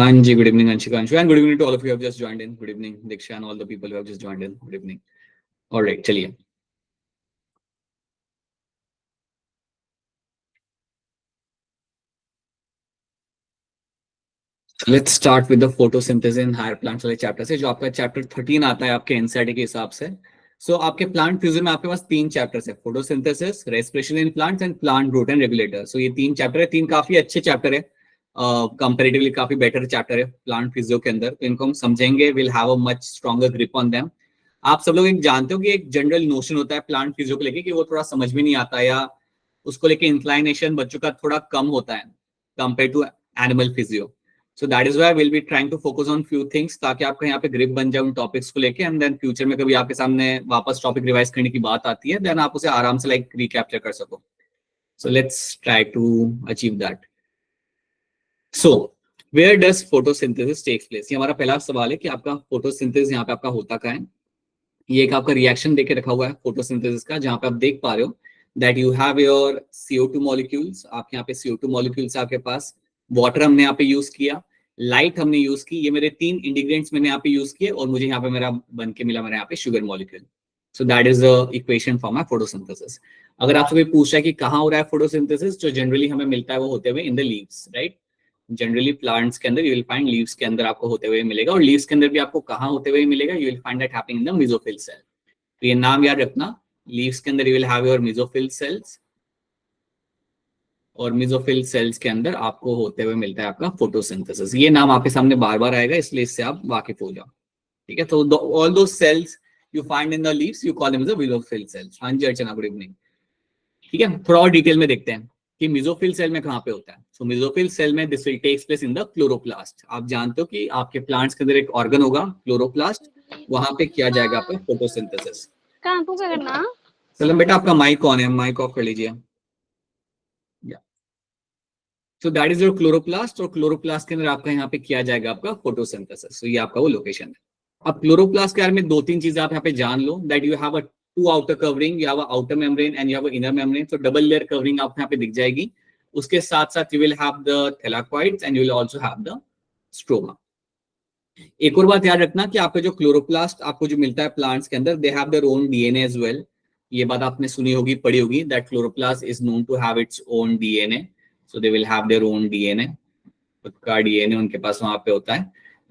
Anji, good evening, Anshikanshu, and good evening to all of you who have just joined in. Good evening, Diksha, and all the people who have just joined in. Good evening. All right, चलिए. Let's start with the photosynthesis in higher plants वाले chapter से, जो आपका chapter 13 आता है आपके NCERT के हिसाब से. सो आपके प्लांट फिजिक्स में आपके पास 3 चैप्टर्स है, photosynthesis, respiration in plants and plant growth and regulator. So ये 3 चैप्टर है, 3 काफी अच्छे चैप्टर है, कंपैरेटिवली काफी बेटर चैप्टर है प्लांट फिजियो के अंदर. तो इनको हम समझेंगे, will have a much stronger grip on them. आप सब लोग एक जानते हो कि एक जनरल नोशन होता है प्लांट फिजियो को लेके कि वो थोड़ा समझ में नहीं आता, या उसको लेके इंक्लाइनेशन बच्चों का थोड़ा कम होता है compare to animal physio. So that is why we'll be trying to focus on few things, ताकि आपका यहाँ पे ग्रिप बन जाए उन टॉपिक्स को लेके, एंड देन फ्यूचर में कभी आपके सामने वापस टॉपिक रिवाइज करने की बात आती है, देन आप उसे आराम से लाइक रिकैप्चर कर सको. So let's try to achieve that. So where does photosynthesis takes place? ये हमारा पहला सवाल है कि आपका फोटोसिंथेसिस यहाँ पे आपका होता क्या है. ये एक आपका रिएक्शन देके रखा हुआ है फोटोसिंथेसिस का, जहाँ पे आप देख पा रहे हो that you have your CO2 molecules. आपके यहाँ पे CO2 molecules आपके पास, वाटर हमने यहाँ पे यूज किया, लाइट हमने यूज की, ये मेरे 3 इंग्रेडिएंट्स मैंने यहाँ पे यूज किए, और मुझे यहाँ पे मेरा बन के मिला मेरा यहाँ पे sugar molecule. So that is the equation for my photosynthesis. अगर आपसे कोई पूछ रहा है कि कहाँ हो रहा है फोटोसिंथेसिस, जो जनरली हमें मिलता है वो होते हुए इन the leaves, right. Generally plants के अंदर यू विल फाइंड लीव्स के अंदर आपको होते हुए मिलेगा, और लीव्स के अंदर भी आपको कहाँ होते हुए मिलेगा, you will find that happening in the mesophyll cell. तो ये नाम याद रखना, लीव्स के अंदर you will have your mesophyll cells, और मेसोफिल सेल्स के अंदर आपको होते हुए मिलता है आपका फोटोसिंथेसिस. ये नाम आपके सामने बार बार आएगा, इसलिए इससे आप वाकिफ हो जाओ, ठीक है. तो all those cells you find in the leaves you call them as mesophyll cells. हाँ जी अर्चना, गुड इवनिंग. ठीक है, थोड़ा और डिटेल में देखते हैं कि मेसोफिल सेल में कहाँ पे होता है. सो मेसोफिल सेल में this will takes place in the chloroplast. आप जानते हो कि आपके प्लांट्स के अंदर एक ऑर्गन होगा क्लोरोप्लास्ट, वहां पे किया जाएगा आपका फोटोसिंथेसिस. कहाँ को करना? चलो बेटा, आपका माइक ऑन है, माइक ऑफ कर लीजिए. So that is your chloroplast, और क्लोरोप्लास्ट के अंदर आपका यहाँ पे किया जाएगा आपका फोटोसिंथेसिस. तो ये आपका वो लोकेशन है. अब क्लोरोप्लास्ट के बारे में 2-3 चीजें आप यहाँ पे जान लो, that you have a 2 outer covering, you have a outer membrane and you have a inner membrane. तो डबल लेयर कवरिंग आपको यहाँ पे दिख जाएगी. उसके साथ साथ you will have the thylakoids and you will also have the stroma. एक और बात याद रखना कि आपका जो क्लोरोप्लास्ट आपको जो मिलता है प्लांट्स के अंदर, they have their own DNA as well. ये बात आपने सुनी होगी, पढ़ी होगी, that chloroplast is known to have its own DNA. So they will have their own DNA. खुद का DNA उनके पास वहां पे होता है.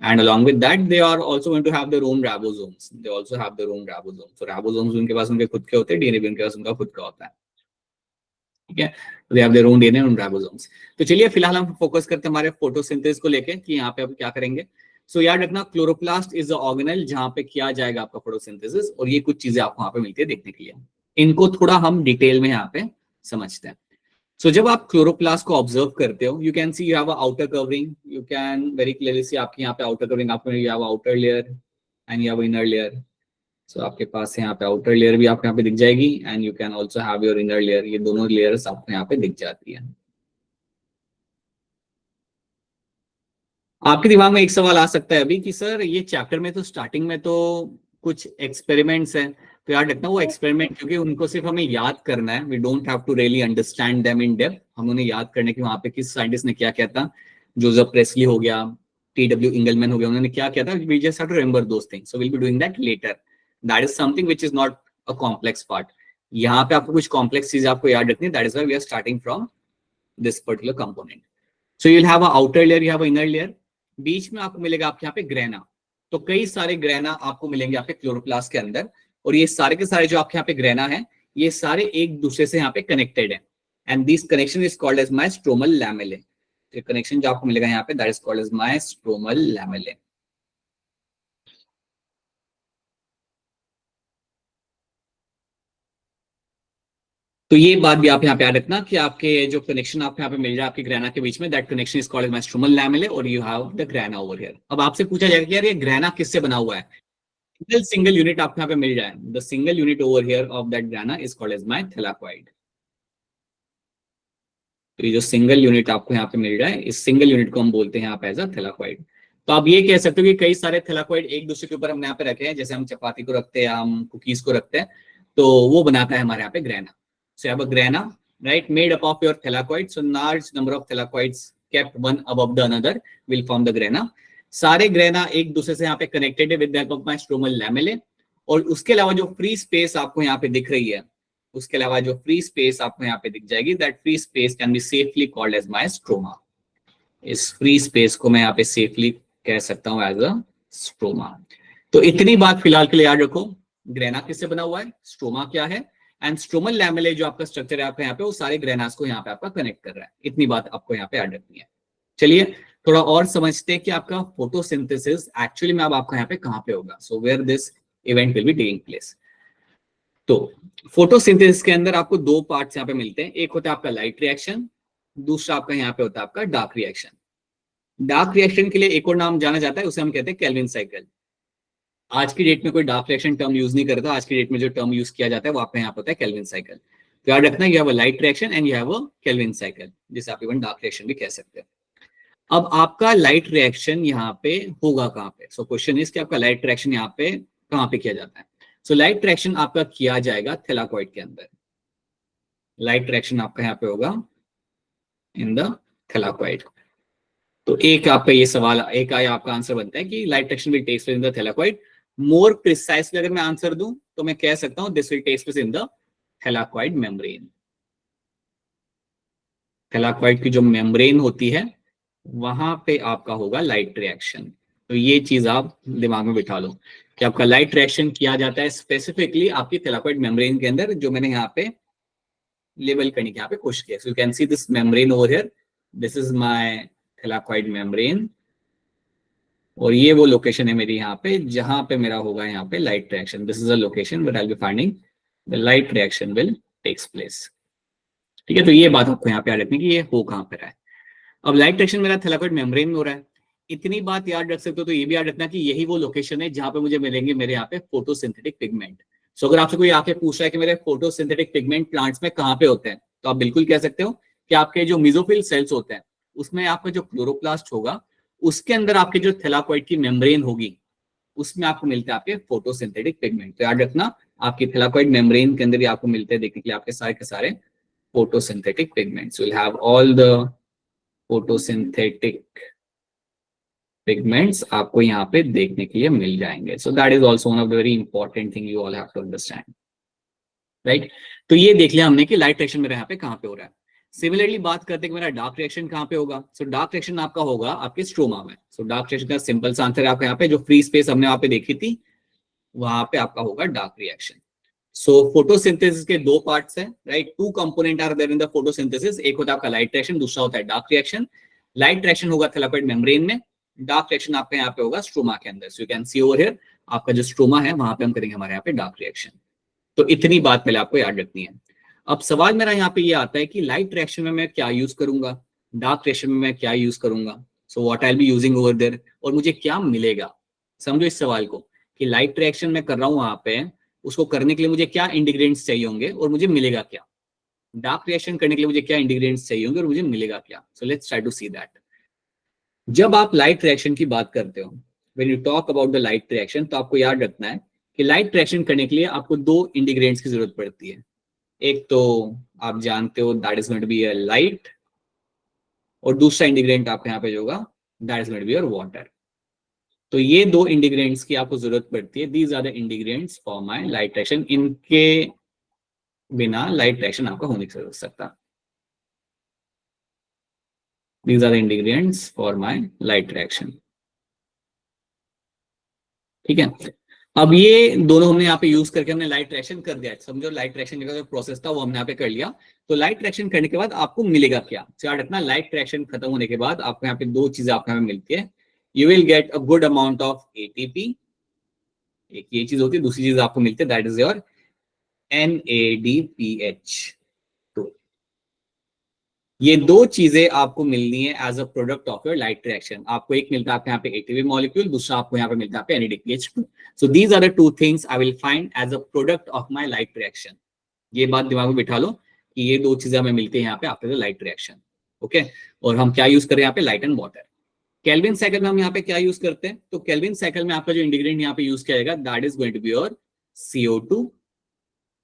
And along with that, they are also going to have their own ribosomes. They also have their own ribosomes. So ribosomes उनके पास उनके खुद के होते हैं, DNA भी उनके पास उनका खुद का होता है. ठीक है, तो they have their own DNA and ribosomes. तो चलिए फिलहाल हम फोकस करते हैं हमारे फोटोसिंथेसिस को लेके कि यहाँ पे अब क्या करेंगे. सो याद रखना, क्लोरोप्लास्ट इज द ऑर्गेनेल जहाँ पे किया जाएगा आपका फोटोसिंथेसिस, और ये कुछ चीजें आपको वहां पे मिलती है देखने के लिए. इनको थोड़ा हम डिटेल में यहाँ पे समझते हैं. So जब आप क्लोरोप्लास्ट को ऑब्जर्व करते हो, you can see you have a outer covering, you can very clearly see आपके यहाँ पे आउटर कवरिंग, आपको you have outer layer and you have inner layer. So आपके पास यहाँ पे आउटर लेयर भी आपको यहाँ पे दिख जाएगी, and you can also have your inner layer. ये दोनों लेयर्स आपको यहाँ पे दिख जाती है. आपके दिमाग में एक सवाल आ सकता है अभी कि सर ये चैप्टर में तो स्टार्टिंग में तो कुछ एक्सपेरिमेंट्स हैं, तो याद रखना वो एक्सपेरिमेंट क्योंकि उनको सिर्फ हमें याद करना है, we don't have to really understand them in depth. हम उन्हें याद करने की वहां पे किस साइंटिस्ट ने क्या किया था, जोसेफ प्रेस्ली हो गया, टी.डब्ल्यू. इंगलमैन हो गया, उन्होंने क्या किया था, we just have to remember those things. So will be doing that later. That is something which is not a complex part. यहाँ पे आपको कुछ कॉम्प्लेक्स चीजें आपको याद रखनी है, that is why we are starting from this particular component. So you will have a outer layer, you have a inner layer. बीच में आपको मिलेगा आपके यहाँ पे ग्रेना. तो कई सारे ग्रेना आपको मिलेंगे आपके क्लोरोप्लास्ट के अंदर, और ये सारे के सारे जो आपके यहाँ पे ग्रेना है, ये सारे एक दूसरे से यहाँ पे कनेक्टेड है, and this connection is called as my stromal lamellae. तो कनेक्शन जो आपको मिलेगा यहाँ पे, that is called as my stromal lamellae. तो ये बात भी आप यहाँ पे याद रखना कि आपके जो कनेक्शन आपको यहाँ पे मिल रहा है आपके ग्रेना के बीच में, that connection is called as my stromal lamellae, और you have the grana over here. अब आपसे पूछा जाएगा कि यार ये ग्रेना किससे बना हुआ है. सिंगल यूनिट आपको यहाँ पे मिल जाए, the single unit over here of that grana is called as my thylakoid. तो ये जो सिंगल यूनिट आपको यहाँ पे मिल रहा है, इस सिंगल यूनिट को हम बोलते हैं यहाँ पे एज अ थैलाकोइड. तो आप ये कह सकते हो कि कई सारे थैलाकोइड एक दूसरे के ऊपर हमने यहाँ पे रखे हैं, जैसे हम चपाती को रखते हैं, हम कुकीज को रखते हैं, तो वो बनाता है हमारे यहाँ पे grana. So have a grana, right, made up of your thylakoid. So large number of thylakoids kept one above the another will form the grana. सारे ग्रेना एक दूसरे से यहाँ पे कनेक्टेड है with the help of my stromal lamellae, और उसके अलावा जो फ्री स्पेस आपको यहाँ पे दिख रही है, उसके अलावा जो फ्री स्पेस आपको यहाँ पे दिख जाएगी, that free space can be safely called as my stroma. इस फ्री स्पेस को मैं यहाँ पे सेफली कह सकता हूँ एज अ स्ट्रोमा। तो इतनी बात फिलहाल के लिए याद रखो, ग्रेना किससे बना हुआ है, स्ट्रोमा क्या है, एंड स्ट्रोमल लैमेले जो आपका स्ट्रक्चर है आपका यहाँ पे, वो सारे ग्रेनास को यहाँ पे आपका कनेक्ट कर रहा है। इतनी बात आपको यहाँ पे याद रखनी है। चलिए थोड़ा और समझते हैं कि आपका फोटोसिंथेसिस एक्चुअली में अब आपका यहाँ पे कहाँ पे होगा, so where this event will be taking place. तो फोटोसिंथेसिस के अंदर आपको दो पार्ट्स यहाँ पे मिलते हैं, एक होता है आपका लाइट रिएक्शन, दूसरा आपका यहाँ पे होता है आपका डार्क रिएक्शन। डार्क रिएक्शन के लिए एक और नाम जाना जाता है, उसे हम कहते हैं केल्विन साइकिल। आज की डेट में कोई डार्क रिएक्शन टर्म यूज नहीं करता, आज की डेट में जो टर्म यूज किया जाता है वो आपका यहाँ होता है केल्विन साइकिल। तो याद रखना, you have a light reaction and you have a Calvin cycle, जिसे आप इवन डार्क रिएक्शन भी कह सकते हैं। अब आपका लाइट रिएक्शन यहाँ पे होगा कहाँ पे, सो क्वेश्चन इज कि आपका लाइट रिएक्शन यहाँ पे कहाँ पे किया जाता है। सो लाइट रिएक्शन आपका किया जाएगा थैलाकॉइड के अंदर। लाइट रिएक्शन आपका यहाँ पे होगा इन द थैलाकॉइड। तो एक आपका ये सवाल, एक आया आपका आंसर बनता है कि light reaction will take place in the thylakoid. More precisely अगर मैं आंसर दूं तो मैं कह सकता हूं this will take place in the thylakoid membrane. Thylakoid की जो मेम्ब्रेन होती है वहां पे आपका होगा लाइट रिएक्शन। तो ये चीज आप दिमाग में बिठा लो कि आपका लाइट रिएक्शन किया जाता है स्पेसिफिकली आपकी थैलाकॉइड मेम्ब्रेन के अंदर, जो मैंने यहाँ पे लेबल करने की यहाँ पे कोशिश किया। सो you can see this membrane over here, this is my thylakoid membrane, और ये वो लोकेशन है मेरी यहाँ पे जहां पे मेरा होगा यहाँ पे light reaction. This is a location where I will be finding the light reaction will takes place. ठीक है, तो ये बात आपको यहाँ पे याद रखनी कि ये हो कहाँ पे रहा है। अब लाइट रिएक्शन मेरा थैलाकॉइड मेम्ब्रेन में हो रहा है, इतनी बात याद रख सकते हो। तो ये भी याद रखना कि यही वो लोकेशन है जहां पे मुझे मिलेंगे मेरे यहाँ पे फोटोसिंथेटिक पिगमेंट। सो अगर आपसे कोई आके पूछ रहा है कि मेरे फोटोसिंथेटिक पिगमेंट प्लांट्स में कहाँ पे होते हैं, तो आप बिल्कुल कह सकते हो कि आपके जो मिजोफिल सेल्स होते हैं उसमें आपका जो क्लोरोप्लास्ट होगा उसके अंदर आपके जो थैलाकॉइड की मेम्ब्रेन होगी उसमें आपको मिलते हैं आपके फोटोसिंथेटिक पिगमेंट। तो याद रखना, आपकी थैलाकॉइड मेम्ब्रेन के अंदर ही आपको मिलते हैं देखने के लिए आपके सारे के सारे photosynthetic pigments. Will have all the photosynthetic pigments आपको यहाँ पे देखने के लिए मिल जाएंगे। So that is also one of the very important thing you all have to understand, right. तो ये देख लिया हमने कि लाइट रिएक्शन मेरे यहाँ पे कहाँ पे हो रहा है। सिमिलरली बात करते हैं कि मेरा डार्क रिएक्शन कहाँ पे होगा। सो डार्क रिएक्शन आपका होगा आपके स्ट्रोमा में। सो डार्क रिएक्शन का सिंपल सा आंसर है आपका यहाँ पे, जो फ्री स्पेस हमने वहां पे देखी थी वहां पे आपका होगा डार्क रिएक्शन। सो फोटोसिंथेसिस के दो पार्ट्स हैं, right, two component are there in the photosynthesis. एक होता है आपका लाइट रिएक्शन, दूसरा होता है डार्क रिएक्शन। लाइट रिएक्शन होगा थैलाकॉइड मेम्ब्रेन में, डार्क रिएक्शन आपका यहाँ पे होगा स्ट्रोमा के अंदर। So you can see over here आपका जो स्ट्रोमा है वहां पे हम करेंगे हमारे यहाँ पे डार्क रिएक्शन। तो इतनी बात पहले आपको याद रखनी है। अब सवाल मेरा यहाँ पे ये आता है कि लाइट रिएक्शन में मैं क्या यूज करूंगा, डार्क रिएक्शन में मैं क्या यूज करूंगा, so what I will be using over there, और मुझे क्या मिलेगा। समझो इस सवाल को कि लाइट रिएक्शन में कर रहा हूँ वहां पे, उसको करने के लिए मुझे क्या इंग्रेडिएंट्स चाहिए होंगे और मुझे मिलेगा क्या। डार्क रिएक्शन करने के लिए मुझे क्या इंग्रेडिएंट्स चाहिए होंगे और मुझे मिलेगा क्या। So let's try to see that. जब आप लाइट रिएक्शन की बात करते हो, when you talk about the light reaction, तो आपको याद रखना है कि लाइट रिएक्शन करने के लिए आपको दो इंग्रेडिएंट्स की जरूरत पड़ती है। एक तो आप जानते हो that is going to be a light, और दूसरा इंग्रेडिएंट आपके यहाँ पे जो होगा that is going to be your water. तो ये दो इंग्रेडिएंट्स की आपको जरूरत पड़ती है। These are the ingredients for my light reaction. इनके बिना लाइट रिएक्शन आपका हो नहीं सकता। These are the ingredients for my light reaction. ठीक है, अब ये दोनों हमने यहाँ पे यूज करके हमने लाइट रिएक्शन कर दिया। समझो लाइट रिएक्शन का जो प्रोसेस था वो हमने यहाँ पे कर लिया। तो लाइट रिएक्शन करने के बाद आपको मिलेगा क्या, याद रखना, लाइट रिएक्शन खत्म होने के बाद आपको यहाँ पे दो चीजें आपको यहाँ पे मिलती है। You will get a good amount of ATP, एक ये चीज होती है, दूसरी चीज आपको मिलती है दैट इज योर NADPH। ये दो चीजें आपको मिलनी है as a product of your light reaction. आपको एक मिलता है आपको यहाँ पे एटीपी मॉलिक्यूल, दूसरा आपको यहाँ पे मिलता है NADPH2। So these are the two things I will find as a product of my light reaction. ये बात दिमाग में बिठा लो कि ये दो चीजें हमें मिलती है यहाँ पे after the light reaction. Okay, और हम क्या यूज करें यहाँ पे, light and water. Calvin cycle में हम यहाँ पे क्या यूज करते हैं, तो केल्विन साइकिल में आपका जो इंग्रेडिएंट यहाँ पे यूज किया जाएगा that is going to be your CO2।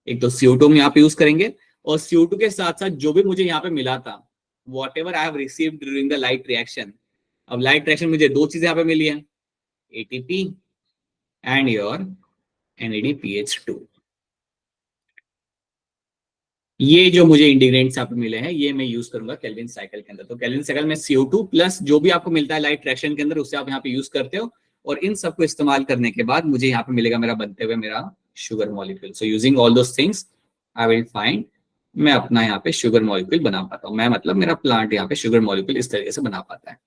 एक तो CO2 हम यहाँ पे यूज करेंगे, और CO2 के साथ साथ जो भी मुझे यहाँ पे मिला था whatever I have received during the light reaction. अब लाइट रिएक्शन मुझे दो चीजें यहाँ पे मिली है, ATP and your NADPH2. ये जो मुझे इंटीग्रेंट्स यहाँ पे मिले हैं ये मैं यूज करूंगा केल्विन साइकिल के अंदर. तो केल्विन साइकिल में CO2 प्लस जो भी आपको मिलता है लाइट रिएक्शन के अंदर उससे आप यहाँ पे यूज करते हो, और इन सबको इस्तेमाल करने के बाद मुझे यहाँ पे मिलेगा मेरा बनते हुए मेरा sugar molecule. So using all those things I will find, मैं अपना यहाँ पे शुगर मॉलिक्यूल बना पाता हूँ. मैं मतलब मेरा प्लांट यहाँ पे शुगर मॉलिक्यूल इस तरीके से बना पाता है.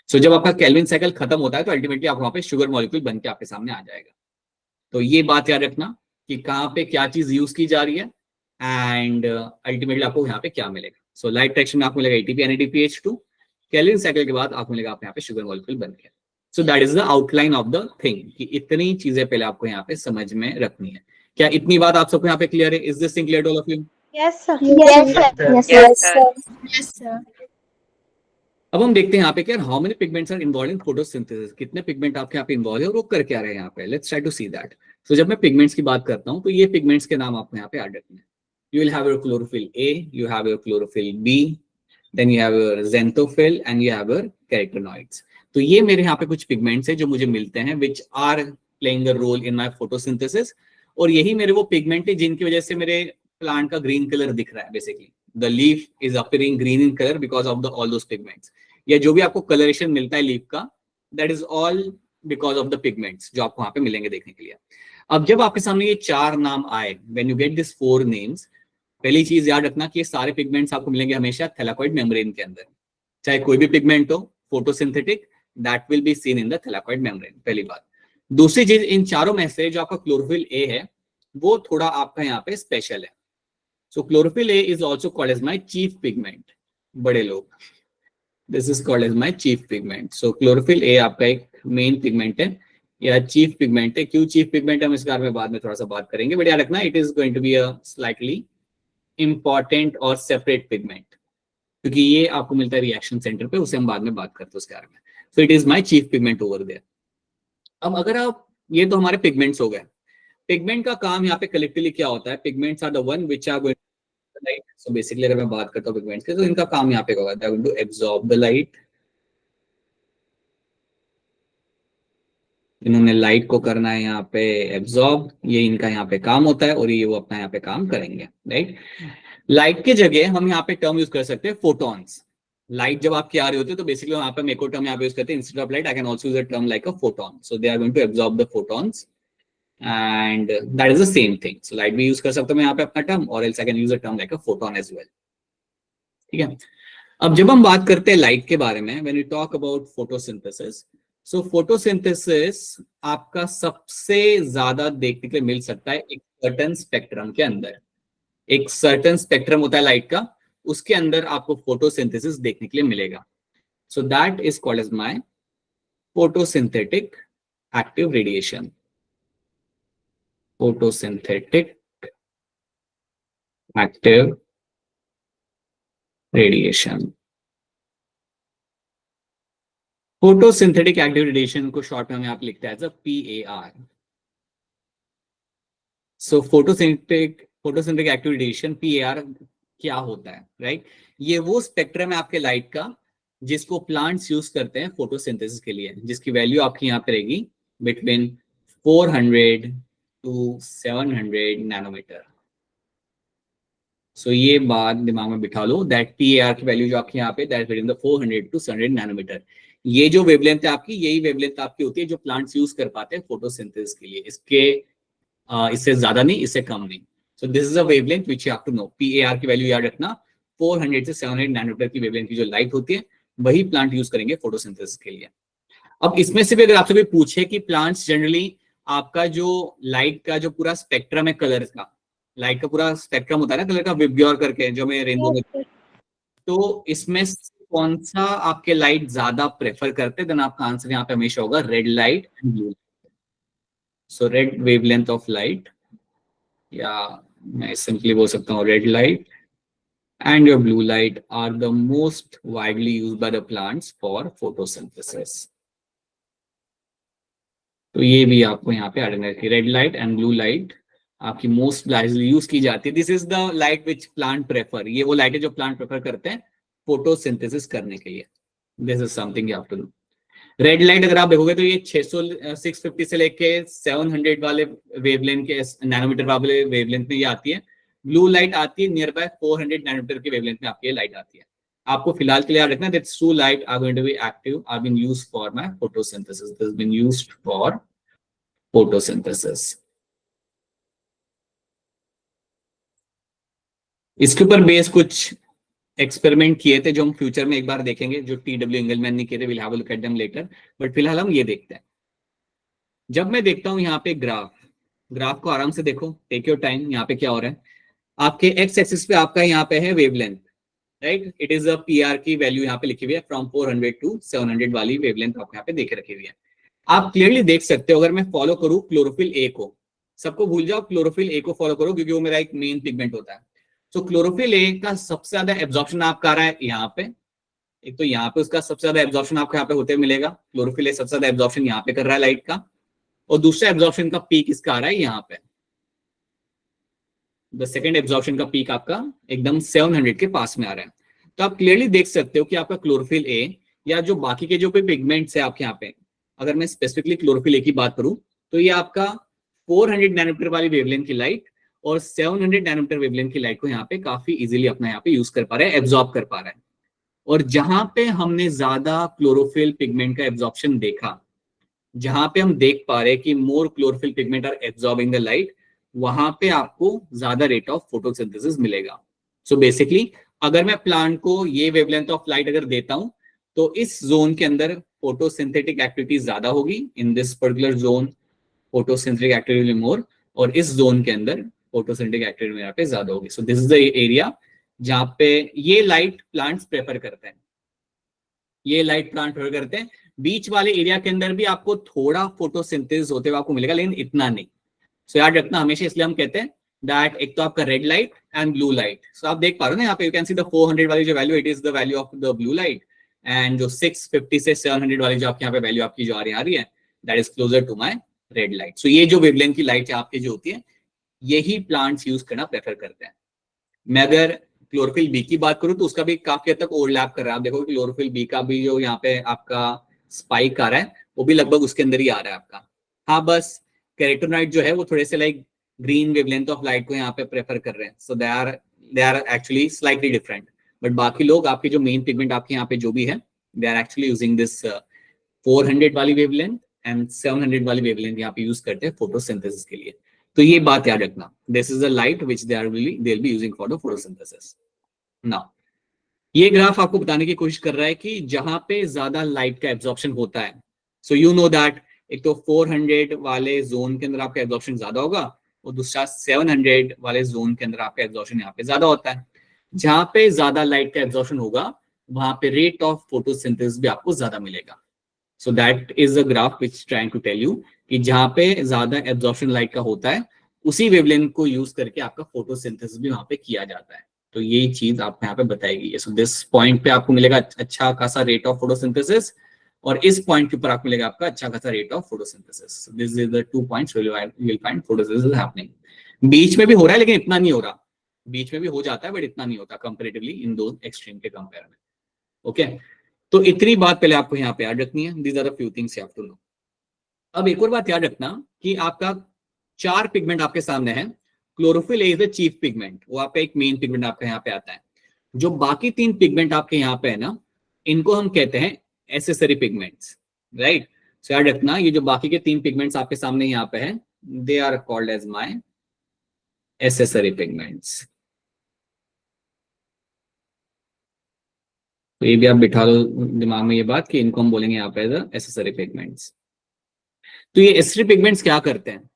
सो जब आपका केल्विन साइकिल खत्म होता है तो अल्टीमेटली आप वहाँ पे शुगर मॉलिक्यूल बन के आपके सामने आ जाएगा. तो ये बात याद रखना कि कहाँ पे क्या चीज यूज की जा रही है एंड अल्टीमेटली आपको यहाँ पे क्या मिलेगा. सो लाइट रिएक्शन में आपको मिलेगा ATP NADPH2, केल्विन साइकिल के बाद आपको मिलेगा आपको यहाँ पे शुगर मॉलिक्यूल बन के. सो that is the outline of the thing कि इतनी चीजें पहले आपको यहाँ पे समझ में रखनी है. क्या इतनी बात आप सबको यहाँ पे क्लियर है? Is this thing clear to all of you? Yes, sir. Yes, sir. Yes, sir. Yes, sir. अब हम देखते हैं यहाँ पे कि how many pigments are involve in photosynthesis. कितने पिगमेंट आपके यहाँ पे इन्वॉल्व है और वो कर क्या रहे हैं यहाँ पे. Let's try to see that. So जब मैं पिगमेंट्स की बात करता हूँ तो ये पिगमेंट्स के नाम आपको यहाँ पे याद रखने हैं. You will have your chlorophyll A, you have your chlorophyll B, then you have your xanthophyll and you have your carotenoids. तो ये मेरे यहाँ पे कुछ पिगमेंट्स हैं जो मुझे मिलते हैं which are playing a role in my photosynthesis, और यही मेरे वो पिगमेंट है जिनकी वजह से मेरे प्लांट का ग्रीन कलर दिख रहा है. Basically the leaf is appearing green in colour because of the all those pigments. या जो भी आपको कलरेशन मिलता है लीफ का, that is all because of the pigments जो आपको वहां पे मिलेंगे देखने के लिए. अब जब आपके सामने ये चार नाम आए, when you get this 4 names, पहली चीज याद रखना कि ये सारे पिगमेंट्स आपको मिलेंगे हमेशा थैलाकोइड मेम्ब्रेन के अंदर. चाहे कोई भी पिगमेंट हो photosynthetic, that will be seen in the thylakoid membrane. पहली बात. दूसरी चीज, इन चारों में से जो आपका क्लोरोफिल ए है वो थोड़ा आपका यहाँ पे स्पेशल है. So chlorophyll a is also called as my chief pigment. बड़े लोग, this is called as my chief pigment. So chlorophyll a आपका एक मेन पिगमेंट है या चीफ पिगमेंट है. क्यों चीफ पिगमेंट है हम इसके बारे में बाद में थोड़ा सा बात करेंगे, बट याद रखना it is going to be a slightly important और सेपरेट पिगमेंट, क्योंकि ये आपको मिलता है रिएक्शन सेंटर पे, उसे हम बाद में बात करते हैं उसके बारे में. So it is my chief pigment over there. अब अगर आप, ये तो हमारे पिगमेंट्स हो गए. पिगमेंट का काम यहाँ पे कलेक्टिवली क्या होता है? Pigments are the one which are going to light. So basically अगर मैं बात करता हूँ पिगमेंट्स के, तो इनका काम यहाँ पे होगा, they are going to absorb the light. इन्होंने लाइट को करना है यहाँ पे एब्जॉर्ब, ये इनका यहाँ पे काम होता है और ये वो अपना यहाँ पे काम करेंगे, राइट. लाइट के जगह हम यहाँ पे टर्म यूज कर सकते हैं फोटॉन्स. लाइट जब आपकी आ रही होती है तो बेसिकली यहाँ पे मेको टर्म यहाँ पे यूज करते हैं. Instead of light I can also use a term like a photon. So they are going to absorb the photons and that is the same thing. So light भी use कर सकता हूँ मैं यहाँ पे अपना टर्म, और else I can use a term like a photon as well. ठीक है. अब जब हम बात करते हैं लाइट के बारे में, when we talk about photosynthesis, so photosynthesis आपका सबसे ज्यादा देखने के लिए मिल सकता है एक सर्टेन स्पेक्ट्रम के अंदर. एक सर्टेन स्पेक्ट्रम होता है लाइट का, उसके अंदर आपको फोटोसिंथेसिस देखने के लिए मिलेगा. So that is called as my photosynthetic active radiation. Photosynthetic active radiation. Photosynthetic active radiation को शॉर्ट में आप लिखते हैं as a PAR. So photosynthetic active radiation PAR क्या होता है, राइट? ये वो स्पेक्ट्रम है आपके लाइट का जिसको प्लांट्स यूज करते हैं फोटोसिंथेसिस के लिए, जिसकी वैल्यू आपकी यहाँ पे रहेगी बिटवीन 400 to 700 नैनोमीटर. सो ये बात दिमाग में बिठा लो, दैट PAR की वैल्यू जो आपकी यहाँ पे that between the 400 to 700 nanometer. ये जो वेवलेंथ है आपकी, यही वेवलेंथ आपकी होती है जो प्लांट्स यूज कर पाते हैं फोटोसिंथेसिस के लिए. इससे ज्यादा नहीं, इससे कम नहीं. So this is a wavelength which you have to know. PAR की वैल्यू याद रखना, 400 से 700 नैनोमीटर की वेवलेंथ की जो लाइट होती है वही प्लांट यूज करेंगे फोटोसिंथेसिस के लिए. अब इसमें से भी अगर आपसे कोई पूछे कि प्लांट्स जनरली आपका जो लाइट का जो पूरा स्पेक्ट्रम है कलर का, लाइट का पूरा स्पेक्ट्रम होता है ना कलर का, विबग्योर करके जो मैं रेनबो में, तो इसमें कौन सा आपके लाइट ज्यादा प्रेफर करते हैं, देन आपका आंसर यहाँ पे हमेशा होगा red light and blue. So red wavelength of light, या मैं सिंपली बोल सकता हूँ red light and your blue light are the most widely used by the plants for photosynthesis. तो ये भी आपको यहाँ पे अटेंड है, red light and blue light आपकी मोस्ट वाइडली यूज की जाती है. This is the light which plant prefer. ये वो लाइट है जो प्लांट प्रेफर करते हैं फोटोसिंथेसिस करने के लिए। This is something you have to know. Red light अगर आप देखोगे तो ये 600 650 से लेके 700 वाले वेवलेंथ के नैनोमीटर वाले वेवलेंथ में ये आती है। ब्लू लाइट आती है नियर बाय 400 नैनोमीटर के वेवलेंथ में आपकी लाइट आती है। आपको फिलहाल के लिए याद रखना that two light are going to be active are been used for my photosynthesis. This been used for photosynthesis. इसके ऊपर बेस कुछ एक्सपेरिमेंट किए थे जो हम फ्यूचर में एक बार देखेंगे, जो टी.डब्ल्यू. इंगलमैन ने किए थे। Will have a look at them later, but फिलहाल हम ये देखते हैं। जब मैं देखता हूं यहाँ पे ग्राफ को आराम से देखो, टेक योर टाइम। यहाँ पे क्या हो रहा है, आपके एक्स एक्सिस पे आपका यहाँ पे है wavelength, right. It is a PR की वैल्यू यहाँ पे लिखी हुई है फ्रॉम 400 टू 700 वाली वेवलेंथ आपको यहाँ पे देख रखी हुई है। आप क्लियरली देख सकते हो, अगर मैं फॉलो करूँ क्लोरोफिल ए को, सबको भूल जाओ, क्लोरोफिल ए को फॉलो करो क्योंकि वो मेरा एक मेन पिगमेंट होता है। तो क्लोरोफिल ए का सबसे ज्यादा एब्जॉर्प्शन आपका आ रहा है यहाँ पे। एक तो यहाँ पे उसका सबसे ज्यादा एब्जॉर्प्शन आपको यहाँ पे होते मिलेगा। क्लोरोफिल ए सबसे ज्यादा एब्जॉर्प्शन यहाँ पे कर रहा है लाइट का, और दूसरा एब्जॉर्प्शन का पीक इसका आ रहा है यहाँ पे। द सेकेंड एब्जॉर्प्शन का पीक आपका एकदम 700 के पास में आ रहा है। तो आप क्लियरली देख सकते हो कि आपका क्लोरोफिल ए या जो बाकी के जो कोई पिगमेंट्स है आपके यहाँ पे, अगर मैं स्पेसिफिकली क्लोरोफिल ए की बात करूं तो ये आपका 400 नैनोमीटर वाली वेवलेंथ की लाइट और 700 नैनोमीटर वेवलेंथ की लाइट को यहाँ पे काफी इजीली अपना यहाँ पे यूज कर पा रहा है, एब्जॉर्ब कर पा रहा है। और जहां पे हमने ज्यादा क्लोरोफिल पिगमेंट का एब्जॉर्प्शन देखा, जहां पे हम देख पा रहे हैं कि more chlorophyll pigment are absorbing the light, वहां पे आपको ज्यादा रेट ऑफ फोटोसिंथेसिस मिलेगा। सो बेसिकली अगर मैं प्लांट को ये वेवलेंथ ऑफ लाइट अगर देता हूं तो इस जोन के अंदर फोटोसिंथेटिक एक्टिविटी ज्यादा होगी। In this particular zone photosynthetic activity more, और इस जोन के अंदर फोटोसिंथेटिक एक्टिविटी यहाँ पे ज्यादा होगी। सो दिस इज द एरिया जहां पे ये लाइट प्लांट्स प्रेफर करते हैं, ये लाइट प्लांट प्रेफर करते हैं। बीच वाले एरिया के अंदर भी आपको थोड़ा फोटोसिंथेसिस होते हुए आपको मिलेगा, लेकिन इतना नहीं। सो याद रखना हमेशा, इसलिए हम कहते हैं दैट एक तो आपका red light and blue light. So आप देख पा रहे हो ना यहाँ पे, यू कैन सी द 400 वाली जो value, it is the value of the blue light, and जो 650 से 700 वाली जो आपके यहाँ पे वैल्यू आपकी जो आ रही है, that is closer to my red light. So ये जो वेवलेंथ की लाइट आपकी जो होती है, यही प्लांट्स यूज करना प्रेफर करते हैं। मैं अगर क्लोरोफिल बी की बात करूं तो उसका भी काफी हद तक ओवरलैप कर रहा है। आप देखो क्लोरोफिल बी का भी जो यहाँ पे आपका स्पाइक आ रहा है, वो भी लगभग उसके अंदर ही आ रहा है आपका। हाँ, बस कैरोटीनॉइड जो है वो थोड़े से like green wavelength of light को यहाँ पे प्रेफर कर रहे हैं। So they are actually slightly different, but बाकी लोग आपके जो मेन पिगमेंट आपके यहाँ पे जो भी है, they are actually using this 400 वाली वेवलेंथ एंड 700 वाली वेवलेंथ यहाँ पे यूज करते हैं फोटोसिंथेसिस के लिए। तो ये बात याद रखना, this is the light which they will be using for the photosynthesis. Now ये ग्राफ आपको बताने की कोशिश कर रहा है कि जहां पे ज्यादा लाइट का एब्जॉर्प्शन होता है, सो यू नो दैट एक तो 400 वाले जोन के अंदर आपका एब्जॉर्प्शन ज्यादा होगा, और दूसरा 700 वाले जोन के अंदर आपका एब्जॉर्प्शन यहाँ पे ज्यादा होता है। जहां पे ज्यादा लाइट का एब्जॉर्प्शन होगा, वहां पे रेट ऑफ फोटोसिंथेसिस भी आपको ज्यादा मिलेगा। So that is a graph which trying to tell you कि जहां पे ज्यादा एब्जॉर्प्शन लाइट का होता है, उसी वेवलेंथ को यूज करके आपका फोटोसिंथेसिस भी वहां पे किया जाता है। तो यही चीज आपको यहाँ पे बताएगी। सो दिस पॉइंट पे आपको मिलेगा अच्छा खासा रेट ऑफ फोटोसिंथेसिस, और इस पॉइंट के ऊपर आपको मिलेगा आपका अच्छा खासा rate of photosynthesis. This is the 2 points you will find photosynthesis happening. बीच में भी हो रहा है लेकिन इतना नहीं हो रहा, बीच में भी हो जाता है बट इतना नहीं होता कंपेरेटिवली इन दो एक्सट्रीम के कंपेयर में। ओके, तो इतनी बात पहले आपको यहाँ पे याद रखनी है। These are the few things you have to know. अब एक और बात याद रखना कि आपका 4 पिगमेंट आपके सामने है। Chlorophyll is the chief pigment, वो आपका एक मेन पिगमेंट आपका यहाँ पे आता है। जो बाकी 3 पिगमेंट आपके यहाँ पे है ना, इनको हम कहते हैं एसेसरी पिगमेंट्स, राइट। सो याद रखना, ये जो बाकी के 3 पिगमेंट्स आपके सामने यहाँ पे है, they are called as my accessory pigments. तो ये भी आप बिठा लो दिमाग में ये बात कि इनको हम बोलेंगे यहाँ पे एज एसेसरी पिगमेंट्स। तो ये एसेसरी पिगमेंट्स क्या करते हैं,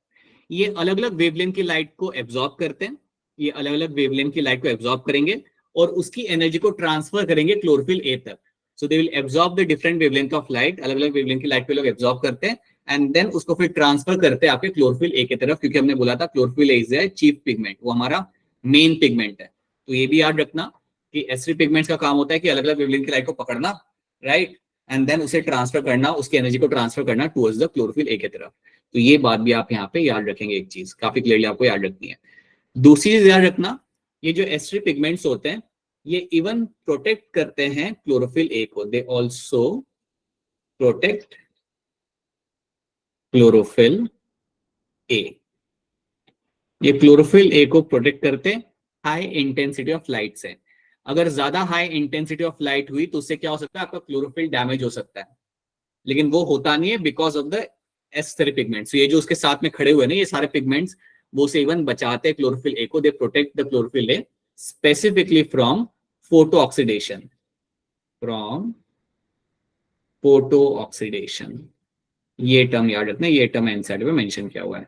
ये अलग अलग वेवलेंथ की लाइट को एब्जॉर्ब करते हैं। ये अलग अलग वेवलेंथ की लाइट को एब्जॉर्ब करेंगे और उसकी एनर्जी को ट्रांसफर करेंगे क्लोरोफिल ए तक। So they will absorb the different wavelength of light, अलग अलग वेवलेंथ की लाइट को लोग एब्जॉर्ब करते हैं एंड देन उसको फिर ट्रांसफर करते हैं आपके क्लोरोफिल ए की तरफ, क्योंकि हमने बोला था chlorophyll a is chief pigment, वो हमारा मेन पिगमेंट है। तो ये भी याद रखना कि एसिड पिगमेंट्स का काम होता है कि अलग अलग वेवलेंथ की लाइट को पकड़ना, राइट, एंड देन उसे ट्रांसफर करना, उसकी एनर्जी को ट्रांसफर करना टुवर्ड्स द क्लोरोफिल ए की तरफ। तो ये बात भी आप यहाँ पे याद रखेंगे, एक चीज काफी क्लियरली आपको याद रखनी है। दूसरी चीज याद रखना, ये जो एस्ट्री पिगमेंट्स होते हैं ये इवन प्रोटेक्ट करते हैं क्लोरोफिल ए को, they also protect chlorophyll A. ये क्लोरोफिल ए को प्रोटेक्ट करते हाई इंटेंसिटी ऑफ लाइट से। अगर ज्यादा हाई इंटेंसिटी ऑफ लाइट हुई तो उससे क्या हो सकता है, आपका क्लोरोफिल डैमेज हो सकता है, लेकिन वो होता नहीं है because of the aesthetic pigments. ये जो उसके साथ में खड़े हुए ना, ये सारे पिगमेंट्स वो से इवन बचाते हैं क्लोरोफिल ए को, they protect the chlorophyll A specifically from photo oxidation, from photo oxidation. ये टर्म याद रखना, ये टर्म एनसाइड में मेंशन किया हुआ है।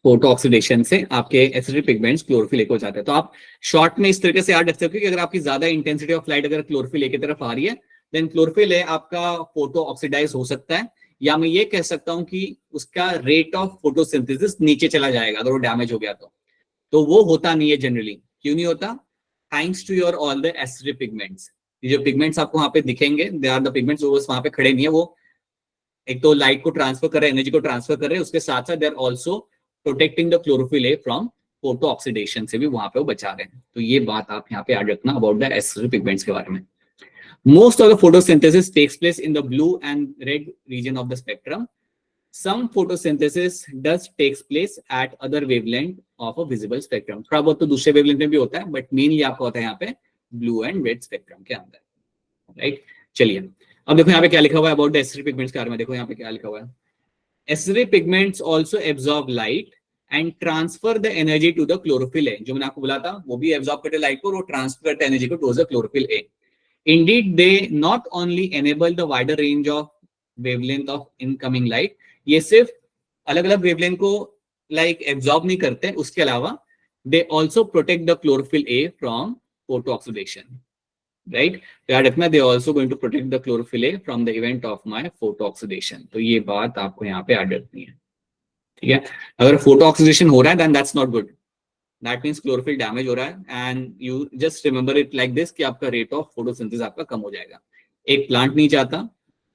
फोटो ऑक्सीडेशन से आपके एसिडिक पिगमेंट्स क्लोरोफिल ए को जाते हैं। तो आप शॉर्ट में इस तरीके से याद रख सकते हो कि अगर आपकी ज्यादा इंटेंसिटी ऑफ लाइट अगर क्लोरोफिल ए की तरफ आ रही है, देन क्लोरोफिल ए आपका फोटो ऑक्सीडाइज हो सकता है, या मैं ये कह सकता हूं कि उसका रेट ऑफ फोटोसिंथेसिस नीचे चला जाएगा अगर वो डैमेज हो गया तो वो होता नहीं है जनरली। क्यों नहीं होता? Thanks to your all the acidic pigments. ये जो पिगमेंट्स आपको वहां पे दिखेंगे, दे आर द पिगमेंट्स, वो बस वहां पे खड़े नहीं है, वो एक तो लाइट को ट्रांसफर कर रहे हैं, एनर्जी को ट्रांसफर कर रहे हैं, उसके साथ साथ they are also protecting the chlorophyll a from photo oxidation से भी वहां पे वो बचा रहे हैं। तो ये बात आप यहाँ पे याद रखना अबाउट द एसिडिक पिगमेंट्स के बारे में। Most of the photosynthesis takes place in the blue and red region of the spectrum. Some photosynthesis does takes place at other wavelength of a visible spectrum. थोड़ा बहुत तो दूसरे wavelength में भी होता है, बट मेनली आपका होता है यहाँ पे ब्लू एंड रेड स्पेक्ट्रम के अंदर, राइट। चलिए अब देखो यहाँ पे क्या लिखा हुआ है अबाउट द एसिडिक पिगमेंट्स के बारे में। देखो यहाँ पे क्या लिखा हुआ है, acidic pigments also absorb light and transfer the energy to the chlorophyll a. जो मैंने आपको बोला था, वो भी एब्जॉर्ब करते लाइट को, वो ट्रांसफर करते एनर्जी को towards the chlorophyll A. Indeed, they not only enable the wider range of wavelength of incoming light, ये सिर्फ अलग अलग वेवलेंथ को लाइक एब्जॉर्ब नहीं करते, उसके अलावा they also protect the chlorophyll A from photo-oxidation, right? याद रखना, they also going to protect the chlorophyll A from the event of my photo-oxidation। तो ये बात आपको यहाँ पे याद रखनी है, ठीक है। अगर फोटो ऑक्सीडेशन हो रहा है then that's not good, that means chlorophyll damage हो रहा है, and you just remember it like this कि आपका रेट ऑफ फोटोसिंथेसिस आपका कम हो जाएगा। एक प्लांट नहीं चाहता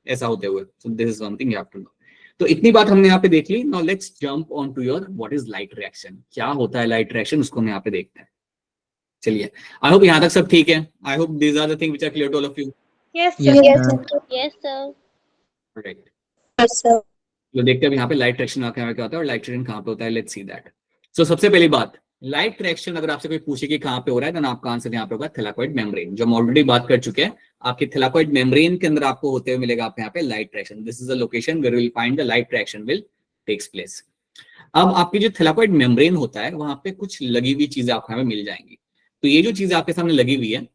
ऐसा होते हुए, so this is one thing you have to know. तो इतनी बात हमने यहाँ पे देख ली। Now let's jump on to your what is light reaction. क्या होता है लाइट रिएक्शन, उसको हम यहाँ पे देखते हैं। चलिए, आई होप यहाँ तक सब ठीक है। I hope these are the thing which are clear to all of you. Yes, sir. Yes, sir. Right, Yes, sir. तो देखते हैं अब यहाँ पे लाइट रिएक्शन क्या होता है और लाइट रिएक्शन कहाँ पे होता है। Let's see that. सो सबसे पहली बात, लाइट रिएक्शन अगर आपसे कोई पूछे कि कहाँ पे हो रहा है, तो आपका आंसर यहाँ पे होगा थैलाकोइड मेम्ब्रेन, जो हम ऑलरेडी बात कर चुके हैं। आपके थैलाकोइड मेम्ब्रेन के अंदर आपको होते हुए मिलेगा आपको यहाँ पे light reaction. This is the location where will find the light reaction will takes place. अब आपकी जो थैलाकोइड मेम्ब्रेन होता है, वहां पे कुछ लगी हुई चीजें आपको यहाँ पे मिल जाएंगी। तो ये जो चीजें आपके सामने लगी हुई है,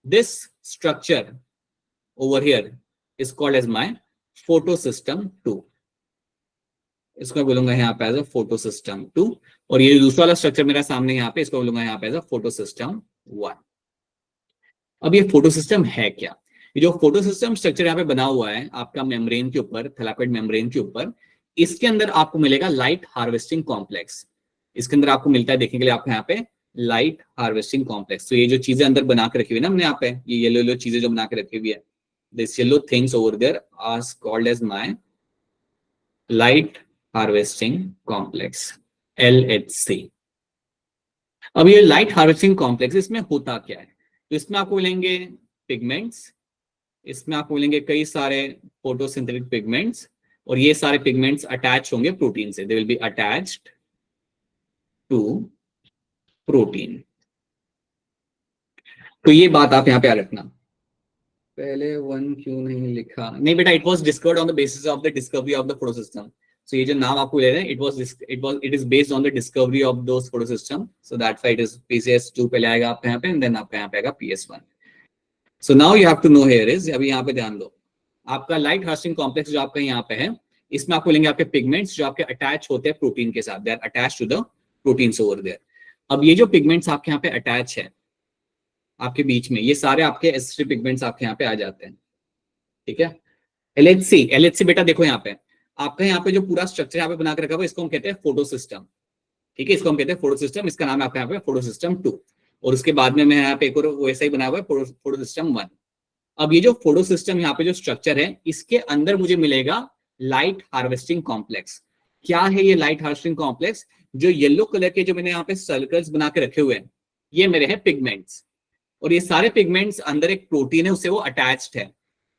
this structure over here is called as my photo system 2। इसको मैं बोलूंगा यहाँ पे एज अ फोटो सिस्टम 2, और ये दूसरा वाला स्ट्रक्चर मेरा सामने यहाँ पे, इसको बोलूंगा यहाँ पे एज अ फोटो सिस्टम 1। अब ये फोटो सिस्टम है क्या? ये जो फोटो सिस्टम स्ट्रक्चर यहाँ पे बना हुआ है आपका मेम्ब्रेन के ऊपर, थैलाकोइड मेम्ब्रेन के ऊपर, इसके अंदर आपको मिलेगा लाइट हार्वेस्टिंग कॉम्प्लेक्स। इसके अंदर आपको मिलता है देखने के लिए आपको यहाँ पे लाइट हार्वेस्टिंग कॉम्प्लेक्स। तो ये जो चीजें अंदर बना के रखी हुई है ना हमने यहाँ पे, ये येलो येलो चीजें जो बना के रखी हुई है, this yellow things over there are called as my light harvesting complex, LHC। अब ये लाइट हार्वेस्टिंग कॉम्प्लेक्स, इसमें होता क्या है? तो इसमें आपको मिलेंगे पिगमेंट्स, इसमें आपको मिलेंगे कई सारे फोटोसिंथेटिक पिगमेंट्स, और ये सारे पिगमेंट्स अटैच होंगे प्रोटीन से। They will be attached to protein. तो ये बात आप यहाँ पे याद रखना। पहले 1 क्यों नहीं लिखा? नहीं बेटा, it was discovered on the basis of the discovery of the photo system. So ये जो नाम आपको ले रहे हैं, it is based on the discovery of those photo system. So that's why it is PCS2 पहले आएगा आपके यहाँ पे, एंड देन आपका यहाँ पे आएगा PS1। So now you have to know here is, अभी यहाँ पे ध्यान दो, आपका लाइट हार्वेस्टिंग कॉम्प्लेक्स जो आपका यहाँ पे है, इसमें आपको लेंगे आपके पिगमेंट्स जो आपके अटैच होते हैं प्रोटीन के साथ। They are attach to the proteins over there. अब ये जो पिगमेंट्स आपके यहाँ पे अटैच है आपके बीच में, ये सारे आपके एसिडिक पिगमेंट्स आपके यहाँ पे आ जाते हैं, ठीक है। LHC बेटा देखो यहाँ पे आपका यहाँ पे जो पूरा स्ट्रक्चर यहाँ पे बना के रखा हुआ है, इसको हम कहते हैं फोटो सिस्टम, ठीक है। इसको हम कहते हैं फोटो सिस्टम, इसका नाम है आपका यहाँ पे फोटो सिस्टम 2, और उसके बाद में मैं यहाँ पे एक और वैसा ही बना हुआ है फोटो सिस्टम 1। अब ये जो फोटो सिस्टम यहाँ पे जो स्ट्रक्चर है, इसके अंदर मुझे मिलेगा लाइट हार्वेस्टिंग कॉम्प्लेक्स। क्या है ये लाइट हार्वेस्टिंग कॉम्प्लेक्स? जो येलो कलर के जो मैंने यहाँ पे सर्कल्स बना के रखे हुए हैं, ये मेरे हैं पिगमेंट्स, और ये सारे पिगमेंट्स अंदर एक प्रोटीन है उससे वो अटैच्ड है,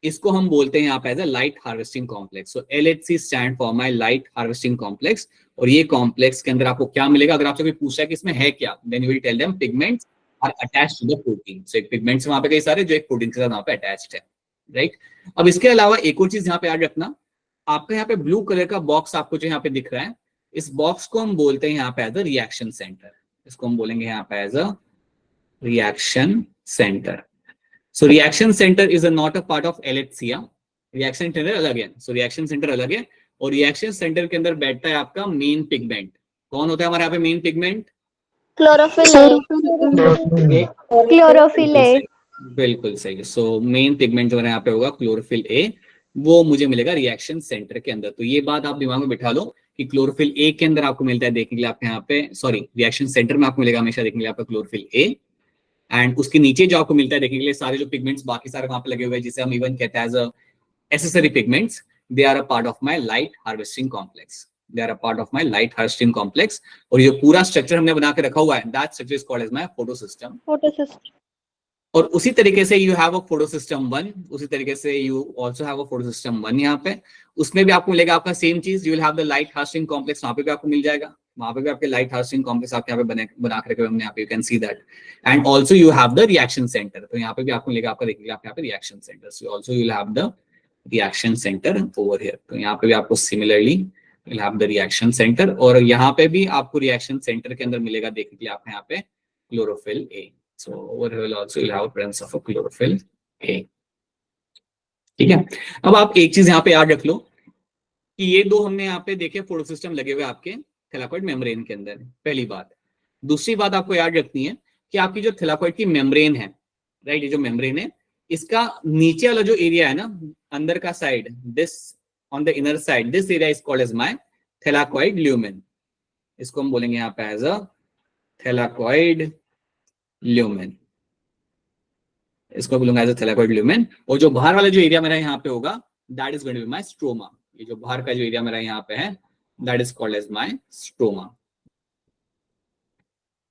इसको हम बोलते हैं यहाँ पे as a light harvesting complex. So LHC stand for my light harvesting complex. और ये कॉम्प्लेक्स के अंदर आपको क्या मिलेगा, अगर आपसे कोई पूछा है कि इसमें है क्या, then you will tell them pigments are attached to the protein. So एक पिगमेंट्स वहां पे कई सारे जो एक प्रोटीन के साथ वहां पे अटैच्ड है, राइट। अब इसके अलावा एक और चीज यहाँ पे याद रखना, आपका यहाँ पे ब्लू कलर का बॉक्स आपको जो यहाँ पे दिख रहा है, इस बॉक्स को हम बोलते हैं यहाँ पे एज अ रिएक्शन सेंटर। इसको हम बोलेंगे यहाँ पे as a reaction center. So reaction center is not a part of LHC। Reaction center अलग है, सो रिएक्शन सेंटर अलग है, और रिएक्शन सेंटर के अंदर बैठता है आपका मेन पिगमेंट। कौन होता है हमारे यहाँ पे main pigment? Chlorophyll A. Chlorophyll A. बिल्कुल सही। सो मेन पिगमेंट जो यहाँ पे होगा क्लोरोफिल ए, वो मुझे मिलेगा रिएक्शन सेंटर के अंदर। तो ये बात आप दिमाग में बिठा लो कि क्लोरोफिल ए के अंदर आपको मिलता है देखने के लिए आपके यहाँ पे, सॉरी रिएक्शन सेंटर में आपको मिलेगा हमेशा देखने के लिए आपका क्लोरोफिल ए, एंड उसके नीचे जो आपको मिलता है देखने के लिए सारे जो पिगमेंट्स बाकी सारे वहां पे लगे हुए हैं, जिसे हम इवन कहते हैं as accessory pigments, they are a part of my light harvesting complex. They are a part of my light harvesting complex. और ये पूरा स्ट्रक्चर हमने बना के रखा हुआ है, that structure is called as my photosystem. और उसी तरीके से यू हैव अ फोटोसिस्टम 1, उसी तरीके से you also have a photosystem 1 यहाँ पे, उसमें भी आपको मिलेगा आपका सेम चीज, you will have the light harvesting complex, वहां पे भी आपको मिल जाएगा, वहां पे भी आपके लाइट हार्वेस्टिंग कॉम्प्लेक्स आपके यहाँ पे बना के रखे हुए हमने यहाँ पे, you can see that. And also you have the reaction centre, तो यहाँ पे भी आपको मिलेगा आपका देखिए आप यहाँ पे reaction center, so also you will have the reaction centre over here. तो यहाँ पे भी आपको similarly will have the reaction centre, और यहाँ पे भी आपको रिएक्शन सेंटर के अंदर मिलेगा देखने के लिए आपको यहाँ पे chlorophyll A. So over here will also you'll have presence of a chlorophyll A। ठीक है। अब आप एक चीज यहाँ पे याद रख लो कि ये दो हमने यहाँ पे देखे फोटोसिस्टम लगे हुए आपके थैलाकोइड मेम्ब्रेन के अंदर, पहली बात। दूसरी बात आपको याद रखनी है कि आपकी जो थैलाकोइड की मेम्ब्रेन है, राइट, ये जो मेम्ब्रेन है इसका नीचे वाला जो एरिया है ना, अंदर का side, this on the inner side, this area is called as my thylakoid lumen. इसको हम बोलेंगे यहाँ पे एज अ थैलाकोइड ल्यूमेन, इसको बोलूंगा एज अ थैलाकोइड ल्यूमेन। और जो बाहर वाला जो एरिया मेरा यहाँ पे होगा, that is going to be my stroma. ये जो बाहर का जो एरिया मेरा यहाँ पे है, that is called as my stroma.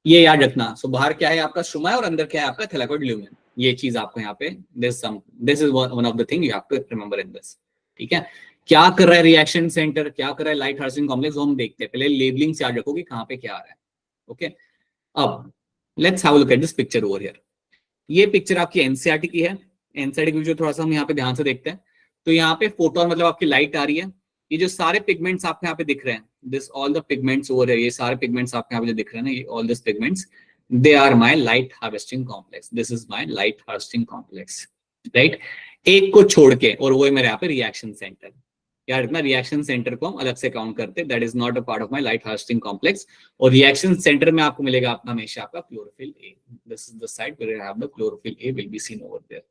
ये याद रखना। सो बाहर क्या है आपका स्ट्रोमा है, और अंदर क्या है आपका थैलाकोइड ल्यूमेन। ये चीज आपको यहाँ पे this is one of the thing you have to remember in this. ठीक है। क्या कर रहा है रिएक्शन सेंटर, क्या कर रहा है लाइट हार्वेस्टिंग कॉम्प्लेक्स, हम देखते हैं। पहले लेबलिंग से याद रखो कि कहाँ पे क्या आ रहा है। ओके, अब let's have a look at this picture over here. ये पिक्चर आपकी एनसीईआरटी की है। एनसीईआरटी की जो थोड़ा सा हम यहाँ पे ध्यान से देखते हैं, तो यहाँ पे फोटोन मतलब आपकी लाइट आ रही है। ये जो सारे पिगमेंट्स आपको यहाँ पे दिख रहे हैं, this all the pigments over है, ये सारे पिगमेंट्स आपको यहाँ पे जो दिख रहे हैं ना, ये all this pigments, they are my light harvesting complex. This is my light harvesting complex, right. एक को छोड़ के, और वो है मेरे यहाँ पे रिएक्शन सेंटर। यार इतना रिएक्शन सेंटर को हम अलग से काउंट करते हैं, that is not a part of my light harvesting complex. और रिएक्शन सेंटर में आपको मिलेगा आपका हमेशा आपका chlorophyll a. This is the side where I have the chlorophyll a will be seen over there.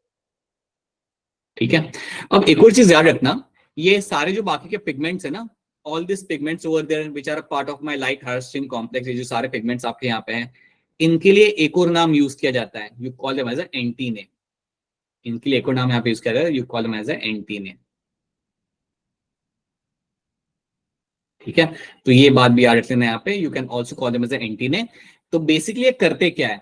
ठीक है। अब एक और चीज याद रखना, ये सारे जो बाकी के पिगमेंट्स है ना, all this pigments over there which are part of my light harvesting complex, ये जो सारे पिगमेंट्स आपके यहाँ पे हैं, इनके लिए एक और नाम यूज किया जाता है, you call them as a antennae. इनके लिए एक और नाम यहाँ पे यूज किया जाता है, you call them as a antennae. ठीक है। तो ये बात भी याद रख लेना यहाँ पे, you can also call them as antennae. तो बेसिकली ये करते क्या है,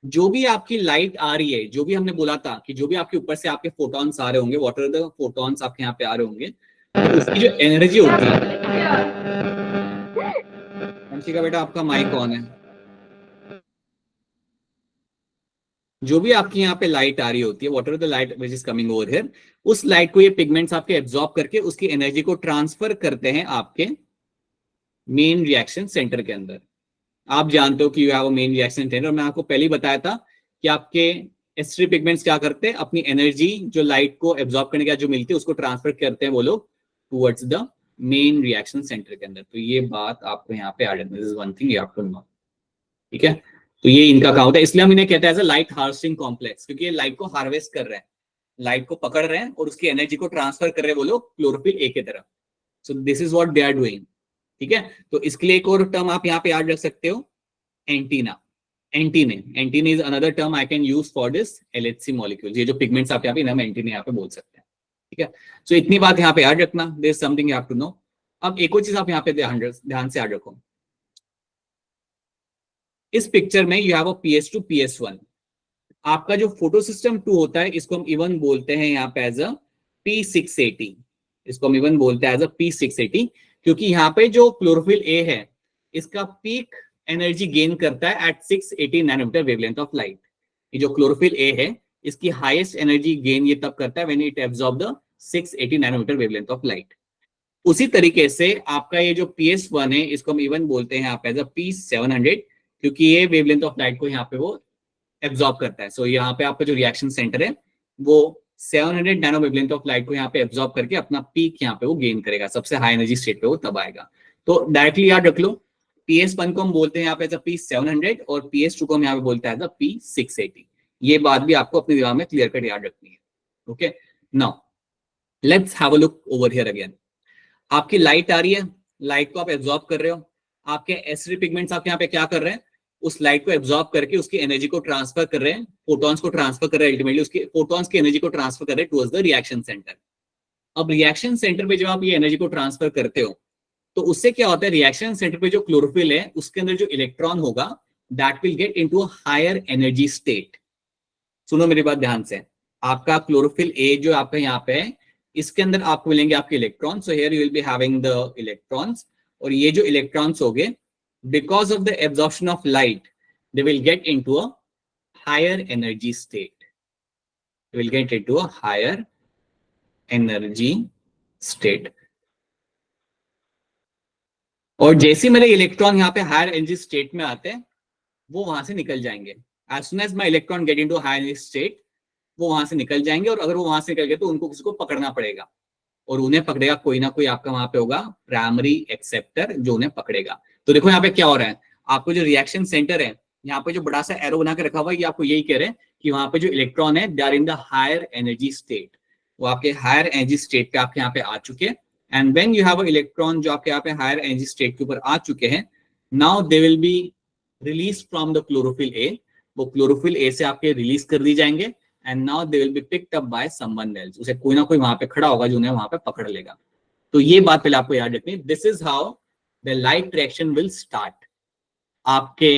जो भी आपकी लाइट आ रही है, जो भी हमने बोला था कि जो भी आपके ऊपर से आपके फोटॉन्स आ रहे होंगे, व्हाट आर द फोटॉन्स आपके यहाँ पे आ रहे होंगे, तो उसकी जो एनर्जी होती है। अंशी का बेटा आपका माइक ऑन है। जो भी आपकी यहाँ पे लाइट आ रही होती है, what are the light which is coming over here, उस लाइट को ये पिगमेंट्स आपके एब्जॉर्ब करके उसकी एनर्जी को ट्रांसफर करते हैं आपके मेन रिएक्शन सेंटर के अंदर। आप जानते हो कि you have a main reaction centre, और मैं आपको पहले ही बताया था कि आपके एस्टरी पिगमेंट्स क्या करते हैं, अपनी एनर्जी जो लाइट को एब्जॉर्ब करने का जो मिलती है उसको ट्रांसफर करते हैं वो लोग towards the main reaction center के अंदर। तो ये बात आपको यहाँ पे add this is one thing you have to know. ठीक है। तो ये इनका काम होता है, इसलिए हम इन्हें कहते हैं as a light harvesting complex, क्योंकि ये लाइट को हार्वेस्ट कर रहे हैं, लाइट को पकड़ रहे हैं और उसकी एनर्जी को ट्रांसफर कर रहे हैं वो लोग क्लोरोफिल ए की तरफ। So this is what they are doing. ठीक है। तो इसके लिए एक और टर्म आप यहाँ पे याद रख सकते हो, antenna. Antennae is another term I can use for this LHC molecule. ये जो पिगमेंट्स आप यहाँ पे हम एंटीने यहाँ पे बोल सकते हैं। ठीक है। सो इतनी बात यहाँ पे याद रखना, there is something you have to know. अब एक और चीज आप यहाँ पे ध्यान से याद रखो, इस पिक्चर में you have a PS2 PS1। आपका जो फोटो सिस्टम 2 होता है इसको हम इवन बोलते हैं यहाँ पे एज अ P680। इसको हम इवन बोलते हैं एज अ P680 क्योंकि यहाँ पे जो क्लोरोफिल ए है इसका पीक एनर्जी गेन करता है at 680 nanometer wavelength of light. ये जो क्लोरोफिल ए है इसकी हाईएस्ट एनर्जी गेन ये तब करता है when it absorb the 680 nanometer wavelength of light. उसी तरीके से आपका ये जो PS1 है इसको हम इवन बोलते हैं यहाँ पे एज अ P700 क्योंकि ये वेवलेंथ ऑफ लाइट को यहाँ पे वो एब्जॉर्ब करता है। सो यहाँ पे आपका जो रिएक्शन सेंटर है वो 700 नैनो वेवलेंथ ऑफ लाइट को यहाँ पे एब्जॉर्ब करके अपना पीक यहाँ पे वो गेन करेगा, सबसे हाई एनर्जी स्टेट पे वो तब आएगा। तो डायरेक्टली याद रख लो, PS1 को हम बोलते हैं यहाँ पे एज अ P700 और PS2 को हम यहाँ पे बोलते हैं एज अ P680। ये बात भी आपको अपने दिमाग में क्लियर कट याद रखनी है। Okay, now let's have a look over here again. आपकी लाइट आ रही है, लाइट को आप एब्जॉर्ब कर रहे हो, आपके एसिड पिगमेंट्स आपके यहाँ पे क्या कर रहे हैं, उस लाइट को एब्जॉर्ब करके उसकी एनर्जी को ट्रांसफर कर रहे हैं, फोटॉन्स को ट्रांसफर कर रहे हैं, अल्टीमेटली उसके फोटॉन्स की एनर्जी को ट्रांसफर कर रहे हैं टुवर्ड्स द रिएक्शन सेंटर। अब रिएक्शन सेंटर पे जब आप ये एनर्जी को ट्रांसफर करते हो तो उससे क्या होता है, रिएक्शन सेंटर पे जो क्लोरोफिल है उसके अंदर जो इलेक्ट्रॉन होगा that will get into a higher energy state. सुनो मेरी बात ध्यान से, आपका क्लोरोफिल ए जो आपका यहाँ पे है इसके अंदर आपको मिलेंगे आपके electron. So here you will be having the electrons, और ये जो इलेक्ट्रॉन्स हो गए because of the absorption of light they will get into a higher energy state, they will get into a higher energy state। और जैसे मेरे electron यहाँ पे हायर एनर्जी स्टेट में आते हैं वो वहां से निकल जाएंगे। As soon as my electron get into higher energy state वो वहां से निकल जाएंगे, और अगर वो वहां से निकल गए तो उनको किसी को पकड़ना पड़ेगा, और उन्हें पकड़ेगा कोई ना कोई आपका वहां पे होगा प्राइमरी एक्सेप्टर जो उन्हें पकड़ेगा। तो देखो यहाँ पे क्या हो रहा है, आपको जो रिएक्शन सेंटर है यहाँ पे जो बड़ा सा एरो बना के रखा हुआ है ये आपको यही कह रहे हैं कि वहां पे जो इलेक्ट्रॉन है they are in the higher energy state, वो आपके हायर एनर्जी स्टेट पे आपके यहाँ पे आ चुके हैं। And when you have a electron जो आपके यहाँ पे हायर एनर्जी स्टेट के ऊपर आ चुके हैं, now they will be release from the chlorophyll a, वो क्लोरोफिल ए से आपके रिलीज कर दी जाएंगे, and now they will be picked up by someone else, उसे कोई ना कोई वहां पे खड़ा होगा जो उन्हें वहां पे पकड़ लेगा। तो ये बात पहले आपको याद रखनी, this is how the light reaction will start. आपके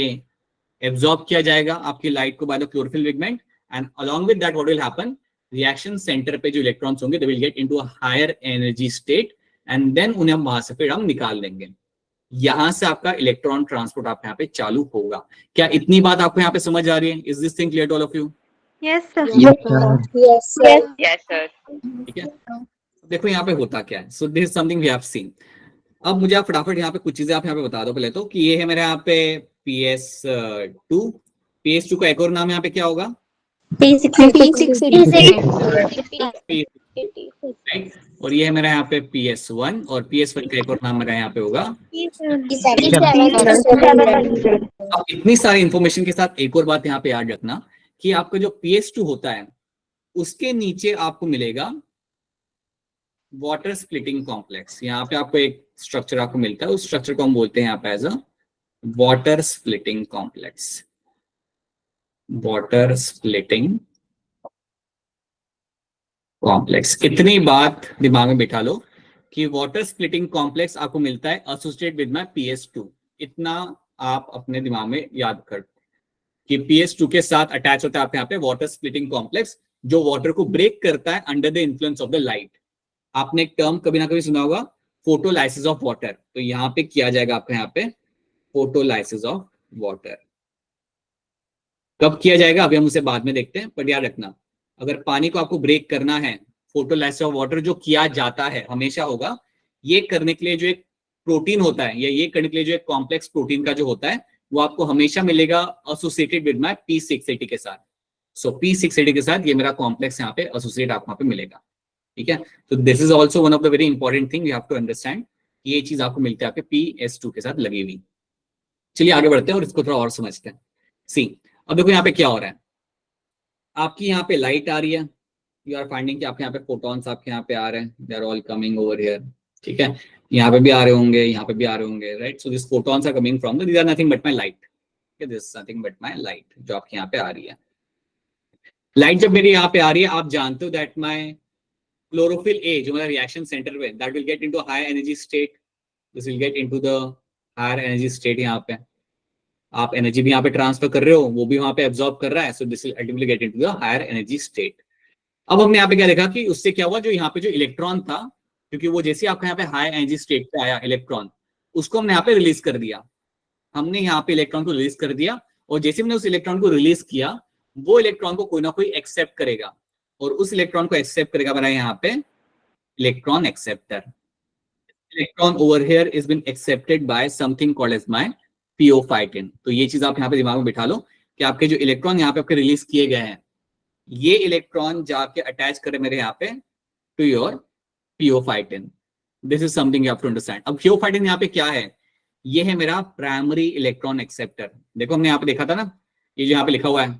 एब्जॉर्ब किया जाएगा आपकी लाइट को by the chlorophyll pigment, and along with that what will happen, reaction centre पे जो इलेक्ट्रॉन्स होंगे they will get into a higher energy state, and then उन्हें हम वहां से फिर हम निकाल लेंगे। यहां से आपका इलेक्ट्रॉन ट्रांसपोर्ट आप यहाँ पे चालू होगा। क्या इतनी बात आपको यहाँ पे समझ आ रही है? Is this thing clear to all of you? Yes, sir. Yes, sir. Yes, sir. ठीक है, देखो यहाँ पे होता क्या है। So this is something we have seen. अब मुझे आप फटाफट यहाँ पे कुछ चीजें आप यहाँ पे बता दो पहले तो, कि ये है मेरे यहाँ पे PS2। PS2 का एक और नाम यहाँ पे क्या होगा? राइट, और ये है मेरा यहाँ पे PS1, और PS1 का एक और नाम मेरा यहाँ पे होगा। अब इतनी सारी इंफॉर्मेशन के साथ एक और बात यहाँ पे याद रखना कि आपका जो PS2 होता है उसके नीचे आपको मिलेगा वाटर स्प्लिटिंग कॉम्प्लेक्स। यहाँ पे आपको एक स्ट्रक्चर आपको मिलता है, उस स्ट्रक्चर को हम बोलते हैं यहाँ पे as a water splitting complex. Water splitting complex, इतनी बात दिमाग में बिठा लो कि वाटर स्प्लिटिंग कॉम्प्लेक्स आपको मिलता है एसोसिएटेड विद माय PS2। इतना आप अपने दिमाग में याद कर कि PS2 के साथ अटैच होता है आपके यहाँ पे वाटर स्प्लिटिंग कॉम्प्लेक्स, जो वाटर को ब्रेक करता है under the influence of the light. आपने एक टर्म कभी ना कभी सुना होगा, फोटोलाइसिस ऑफ वाटर। तो यहाँ पे किया जाएगा आपके यहाँ पे फोटोलाइसिस ऑफ वाटर। कब किया जाएगा अभी हम उसे बाद में देखते हैं, पर याद रखना अगर पानी को आपको ब्रेक करना है, फोटोलाइसिस ऑफ वाटर जो किया जाता है हमेशा होगा, ये करने के लिए जो एक प्रोटीन होता है या ये करने के लिए जो एक कॉम्प्लेक्स प्रोटीन का जो होता है वो आपको हमेशा मिलेगा एसोसिएटेड विद माय P680 के साथ। सो P680 के साथ ये मेरा कॉम्प्लेक्स यहाँ पे एसोसिएट आपको यहाँ पे मिलेगा। ठीक है, तो this is also one of the very important thing you have to understand, ये चीज आपको मिलती है आपके PS2 के साथ लगी हुई। चलिए आगे बढ़ते हैं और इसको थोड़ा और समझते हैं। सी, अब देखो यहाँ पे क्या हो रहा है, आपकी यहाँ पे लाइट आ रही है, यू आर फाइंडिंग कि आपके यहाँ पे फोटॉन्स आपके यहाँ पे आ रहे हैं, they are all coming over here. ठीक है, यहाँ पे भी आ रहे होंगे, यहाँ पे भी आ रहे होंगे, right. So this photons are coming from these are nothing but my light. This is nothing but my light जो आपके यहाँ पे आ रही है। लाइट जब मेरी यहाँ पे आ रही है, आप जानते हो दैट माय क्लोरोफिल ए जो मेरा रिएक्शन सेंटर पे, that will get into higher energy state, this will get into the higher energy state यहाँ पे। आप एनर्जी भी यहाँ पे ट्रांसफर कर रहे हो, वो भी वहां पे एब्जॉर्ब कर रहा है, so this will ultimately get into the higher energy state. अब हमने यहाँ पे क्या देखा कि उससे क्या हुआ, जो यहाँ पे जो इलेक्ट्रॉन था, क्योंकि वो जैसे आपका यहाँ पे हाई एनर्जी स्टेट पे आया इलेक्ट्रॉन, उसको हमने यहाँ पे रिलीज कर दिया, हमने यहाँ पे इलेक्ट्रॉन को रिलीज कर दिया, और जैसे हमने उस इलेक्ट्रॉन को रिलीज किया, वो इलेक्ट्रॉन को कोई ना कोई एक्सेप्ट करेगा, और उस इलेक्ट्रॉन को एक्सेप्ट करेगा बनाए यहाँ पे electron acceptor. Electron over here is been accepted by something called as my pheophytin. तो ये चीज आप यहाँ पे दिमाग में बिठा लो कि आपके जो इलेक्ट्रॉन यहाँ पे आपके रिलीज किए गए हैं, ये इलेक्ट्रॉन जाके अटैच करे मेरे यहाँ पे to your pheophytin. This is something you have to understand. अब पियोफाइटिन यहाँ पे क्या है, ये है मेरा प्राइमरी इलेक्ट्रॉन एक्सेप्टर। देखो हमने यहाँ पे देखा था ना, ये जो यहाँ पे लिखा हुआ है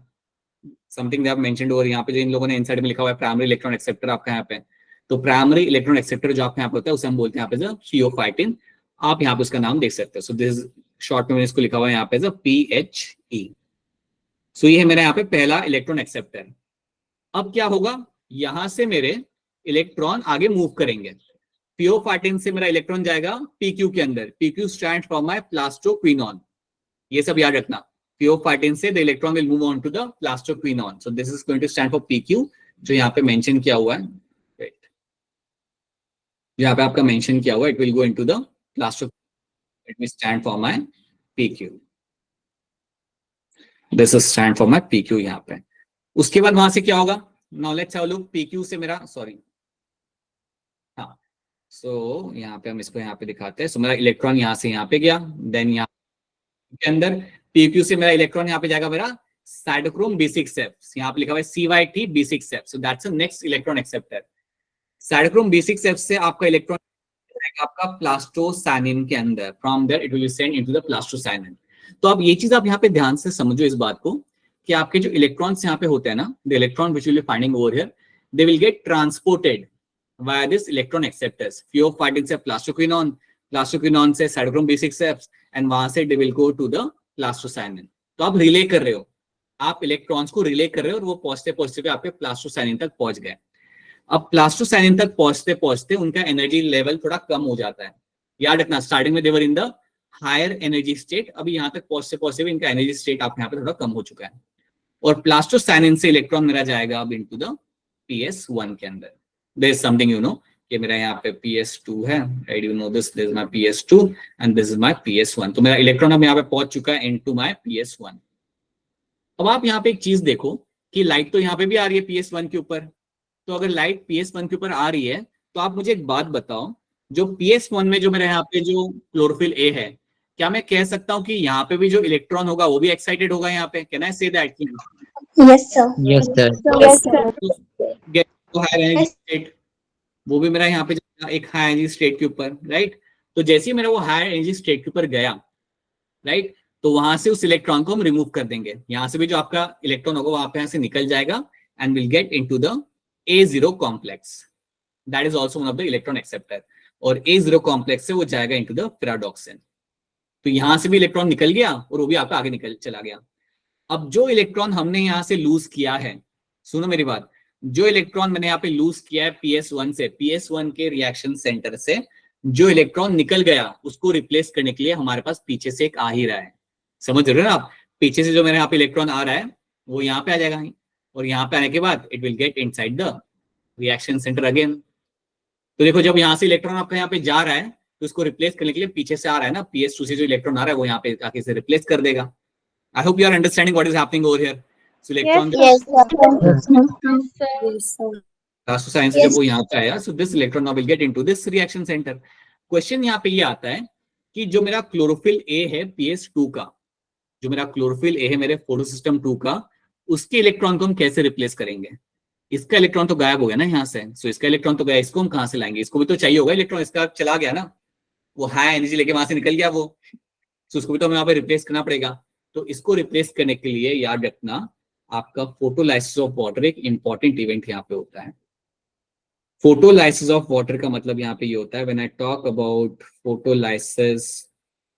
something they have mentioned over, यहाँ पे जो इन लोगों ने इनसाइड में लिखा हुआ है प्राइमरी इलेक्ट्रॉन एक्सेप्टर आपका यहाँ पे। तो प्राइमरी इलेक्ट्रॉन एक्सेप्टर जो आपके यहाँ पे होता है उसे हम बोलते हैं यहाँ पे पियोफाइटिन। आप यहाँ पे उसका नाम देख सकते हो। सो दिस शॉर्ट में मैंने इसको लिखा हुआ है यहाँ पे PHE। सो ये है मेरा यहाँ पे पहला इलेक्ट्रॉन एक्सेप्टर। अब क्या होगा, यहां से मेरे इलेक्ट्रॉन आगे मूव करेंगे। पियोफाइटिन से मेरा इलेक्ट्रॉन जाएगा PQ के अंदर। PQ stand for my plastoquinone. ये सब याद रखना। पियोफाइटिन से the electron will move on to the plastoquinone. So this is going to stand for PQ, जो यहाँ पे मेंशन किया हुआ है, यहाँ पे आपका मेंशन किया हुआ है, it will go into the plaster, it will stand for my PQ। This is stand for my PQ यहाँ पे। उसके बाद वहां से क्या होगा, now let's have a look. PQ से मेरा सॉरी, हाँ, सो यहाँ पे हम इसको यहाँ पे दिखाते हैं। सो मेरा इलेक्ट्रॉन यहाँ से यहाँ पे गया, देन यहाँ के अंदर PQ से मेरा इलेक्ट्रॉन यहाँ पे जाएगा मेरा साइटोक्रोम B6F। यहाँ पे लिखा हुआ है CYT B6F। So that's the next electron acceptor. Cytochrome B6F से आपका इलेक्ट्रॉन आपका प्लास्टोसाइनिन के अंदर, from there it will send into the plastocyanin. तो अब ये चीज आप यहाँ पे ध्यान से समझो इस बात को कि आपके जो इलेक्ट्रॉन्स यहाँ पे होते हैं ना, the electron which will be finding over here, they will get transported via this electron acceptors. Pheophytin से प्लास्टोक्विनोन, प्लास्टोक्विनोन से साइटोक्रोम B6F, एंड वहां से they will go to the plastocyanin. तो आप रिले कर रहे हो, आप इलेक्ट्रॉन्स को रिले कर रहे हो, और वो पहुंचते पहुंचते आपके प्लास्टोसाइनिन तक पहुंच गए। अब प्लास्टोसाइनिन तक पहुंचते पहुंचते उनका एनर्जी लेवल थोड़ा कम हो जाता है। याद रखना, स्टार्टिंग में they were in the higher energy state, अभी यहाँ तक पहुंचते पहुंचते भी इनका एनर्जी स्टेट आप यहाँ पे थोड़ा कम हो चुका है। और प्लास्टोसाइनिन से इलेक्ट्रॉन मेरा जाएगा अब इनटू द PS1 के अंदर। There is something you know कि मेरा यहाँ पे PS2 है, right, you know this is my PS2 and this is my PS1। तो मेरा इलेक्ट्रॉन अब यहाँ पे पहुंच चुका है इनटू माय PS1। अब आप यहाँ पे एक चीज देखो कि लाइट तो यहाँ पे भी आ रही है PS1 के ऊपर। तो अगर लाइट PS1 के ऊपर आ रही है, तो आप मुझे एक बात बताओ, जो PS1 में जो मेरे यहाँ पे जो क्लोरोफिल A है, क्या मैं कह सकता हूँ कि यहाँ पे भी जो इलेक्ट्रॉन होगा वो भी एक्साइटेड होगा यहाँ पे? Can I say that? Yes, sir. Yes, sir. Yes, sir. Get to higher energy state, वो भी मेरा यहाँ पे एक हाई एनर्जी स्टेट के ऊपर, राइट। तो जैसे ही मेरा वो हायर एनर्जी स्टेट के ऊपर गया, राइट, तो वहां से उस इलेक्ट्रॉन को हम रिमूव कर देंगे। यहाँ से भी जो आपका इलेक्ट्रॉन होगा वहां पे यहाँ से निकल जाएगा and will get into the A0 complex. That is also one of the electron acceptor. और A0 कॉम्प्लेक्स से वो जाएगा इनटू द पैराडॉक्सिन। तो यहां से भी इलेक्ट्रॉन निकल गया और वो भी आपका आगे निकल चला गया। अब जो इलेक्ट्रॉन हमने यहाँ से लूज किया है, सुनो मेरी बात, जो इलेक्ट्रॉन मैंने यहाँ पे लूज किया है PS1 से, PS1 के रिएक्शन सेंटर से जो इलेक्ट्रॉन निकल गया, उसको रिप्लेस करने के लिए हमारे पास पीछे से एक आ ही रहा है। समझ रहे हो ना आप? पीछे से जो मेरे यहाँ पे इलेक्ट्रॉन आ रहा है वो यहाँ पे आ जाएगा, और यहाँ पे आने के बाद it will get inside the reaction centre again. तो देखो, जब यहाँ से इलेक्ट्रॉन आपका यहाँ पे जा रहा है, तो उसको रिप्लेस करने के लिए पीछे से आ रहा है ना, PS2 से जो इलेक्ट्रॉन आ रहा है वो यहाँ पे आके इसे रिप्लेस कर देगा। I hope you are understanding what is happening over here. So electron Yes, sir. Yes, sir. Plastocyanin से जब वो यहाँ पे आया, so this electron now will get into this reaction center. Question यहाँ पे ये आता है कि जो मेरा क्लोरोफिल A है PS2 का, जो मेरा क्लोरोफिल A है मेरे फोटोसिस्टम 2 का, उसके इलेक्ट्रॉन को हम कैसे रिप्लेस करेंगे? इसका इलेक्ट्रॉन तो गायब हो गया ना यहाँ से, सो इसका इलेक्ट्रॉन तो गया, इसको हम कहाँ से लाएंगे? इसको भी तो चाहिए होगा इलेक्ट्रॉन, इसका चला गया ना, वो हाई एनर्जी लेके वहां से निकल गया वो, सो उसको भी तो हमें यहाँ पे रिप्लेस करना पड़ेगा। तो इसको रिप्लेस करने के लिए याद रखना, आपका फोटोलाइसिस ऑफ वाटर एक इंपॉर्टेंट इवेंट यहाँ पे होता है। फोटोलाइसिस ऑफ वाटर का मतलब यहाँ पे ये होता है, when I talk about photolysis,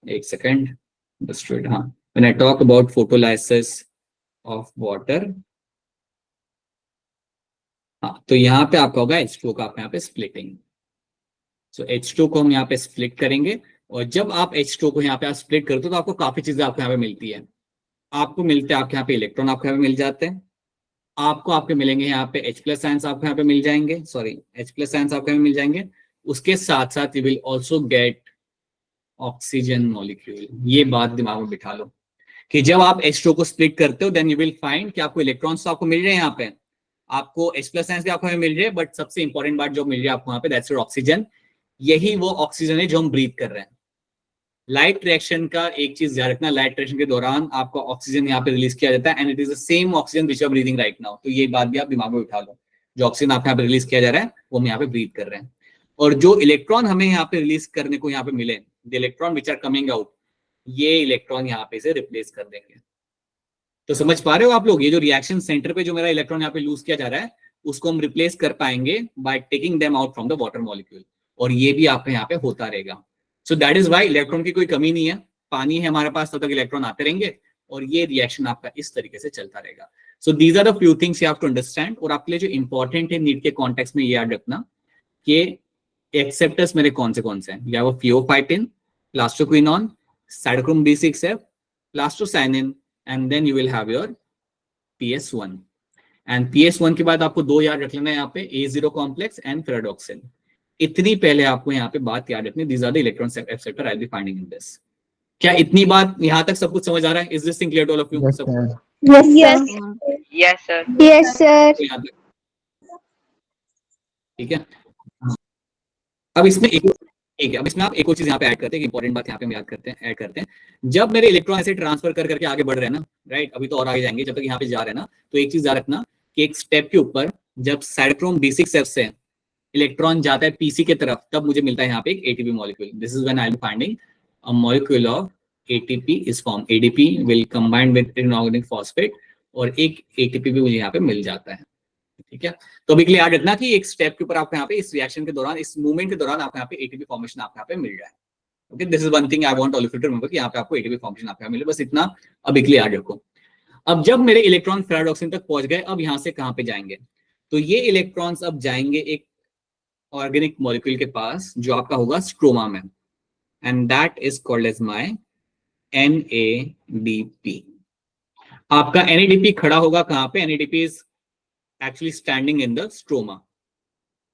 एक सेकंड, हाँ, when I talk about photolysis of water, हाँ, तो यहाँ पे आपका होगा H2 का, आप यहाँ पे स्प्लिटिंग। सो H2 को हम यहाँ पे स्प्लिट करेंगे और जब आप H2 को यहाँ पे आप स्प्लिट करते हो तो आपको काफी चीजें आपको यहाँ पे मिलती है। आपको मिलते हैं आपके यहाँ पे इलेक्ट्रॉन आपको यहाँ पे मिल जाते हैं, आपको आपके मिलेंगे यहाँ पे H प्लस आयंस आपको यहाँ पे मिल जाएंगे, सॉरी H प्लस आयंस आपको यहाँ पे मिल जाएंगे। उसके साथ साथ you will also get oxygen molecule. ये बात दिमाग में बिठा लो कि जब आप H2 को स्प्लिट करते हो देन यू विल फाइंड कि आपको इलेक्ट्रॉन्स तो आपको मिल रहे हैं यहाँ पे, आपको H प्लस आयंस भी आपको यहाँ मिल रहे हैं, बट सबसे इंपॉर्टेंट बात जो मिल रही है आपको यहाँ पे दैट्स ऑक्सीजन। यही वो ऑक्सीजन है जो हम ब्रीथ कर रहे हैं। लाइट रिएक्शन का एक चीज याद रखना, लाइट रिएक्शन के दौरान आपका ऑक्सीजन यहाँ पे रिलीज किया जाता है and it is the same oxygen which are breathing right now. तो ये बात भी आप दिमाग में उठा लो, जो ऑक्सीजन आप यहाँ पे रिलीज किया जा रहा है वो हम यहाँ पे ब्रीथ कर रहे हैं। और जो इलेक्ट्रॉन हमें यहाँ पे रिलीज करने को यहाँ पे मिले, the electron which are coming out, ये इलेक्ट्रॉन यहाँ पे से रिप्लेस कर देंगे। तो समझ पा रहे हो आप लोग, ये जो रिएक्शन सेंटर पे जो मेरा इलेक्ट्रॉन यहाँ पे लूज किया जा रहा है उसको हम रिप्लेस कर पाएंगे by taking them out from the water molecule. और ये भी आपके यहाँ पे होता रहेगा। So that is why electron की कोई कमी नहीं है, पानी है हमारे पास तब तक इलेक्ट्रॉन आते रहेंगे और ये रिएक्शन आपका इस तरीके से चलता रहेगा। So these are the few things you have to understand. और आपके लिए जो इंपॉर्टेंट है नीट के कॉन्टेक्स्ट में ये याद रखना कि एक्सेप्टर्स मेरे कौन से हैं। You have a pheophytin, plastoquinone, cytochrome B6F, plastocyanin and then you will have your PS1। And PS1 के बाद आपको दो याद रख लेना है यहाँ पे, A0 कॉम्प्लेक्स एंड फेराडॉक्सिन। इतनी पहले आपको यहाँ पे बात याद रखनी, these are the electron acceptor I will be finding in this. क्या इतनी बात यहाँ तक सब कुछ समझ आ रहा है? Is this thing clear to all of you? Yes, sir. Yes, sir. Yes, sir. ठीक है। अब इसमें अब इसमें आप एक और चीज यहाँ पे ऐड करते हैं, इंपॉर्टेंट बात यहाँ पे हम याद करते हैं, ऐड करते हैं। जब मेरे इलेक्ट्रॉन ऐसे ट्रांसफर कर करके आगे बढ़ रहे हैं ना, राइट, अभी तो और आगे जाएंगे, जब तक यहाँ पे जा रहे हैं ना, तो एक चीज याद रखना कि एक स्टेप के ऊपर जब साइटोक्रोम B6F से इलेक्ट्रॉन जाता है PC के तरफ, तब मुझे मिलता है यहाँ पे एक ATP molecule. This is when I am finding a molecule of ATP is form. ADP will combine with inorganic phosphate और एक ATP भी मुझे यहाँ पे मिल जाता है। ठीक है, तो अभी के लिए याद रखना कि एक स्टेप के ऊपर आपको यहाँ पे इस रिएक्शन के दौरान, इस मूवमेंट के दौरान आपको यहाँ पे ATP फॉर्मेशन आपको यहाँ पे मिल रहा है। Okay, this is one thing I want all of you to remember कि यहाँ पे आपको ATP फॉर्मेशन आपको मिले, बस इतना अभी के लिए याद रखो। अब जब मेरे इलेक्ट्रॉन फेराडॉक्सिन तक पहुंच गए, अब यहाँ से कहाँ पे जाएंगे? तो ये इलेक्ट्रॉन्स अब जाएंगे एक ऑर्गेनिक मॉलिक्यूल के पास जो आपका होगा स्ट्रोमा में, and that is called as my NADP। आपका NADP खड़ा होगा कहाँ पे? NADP is actually standing in the stroma.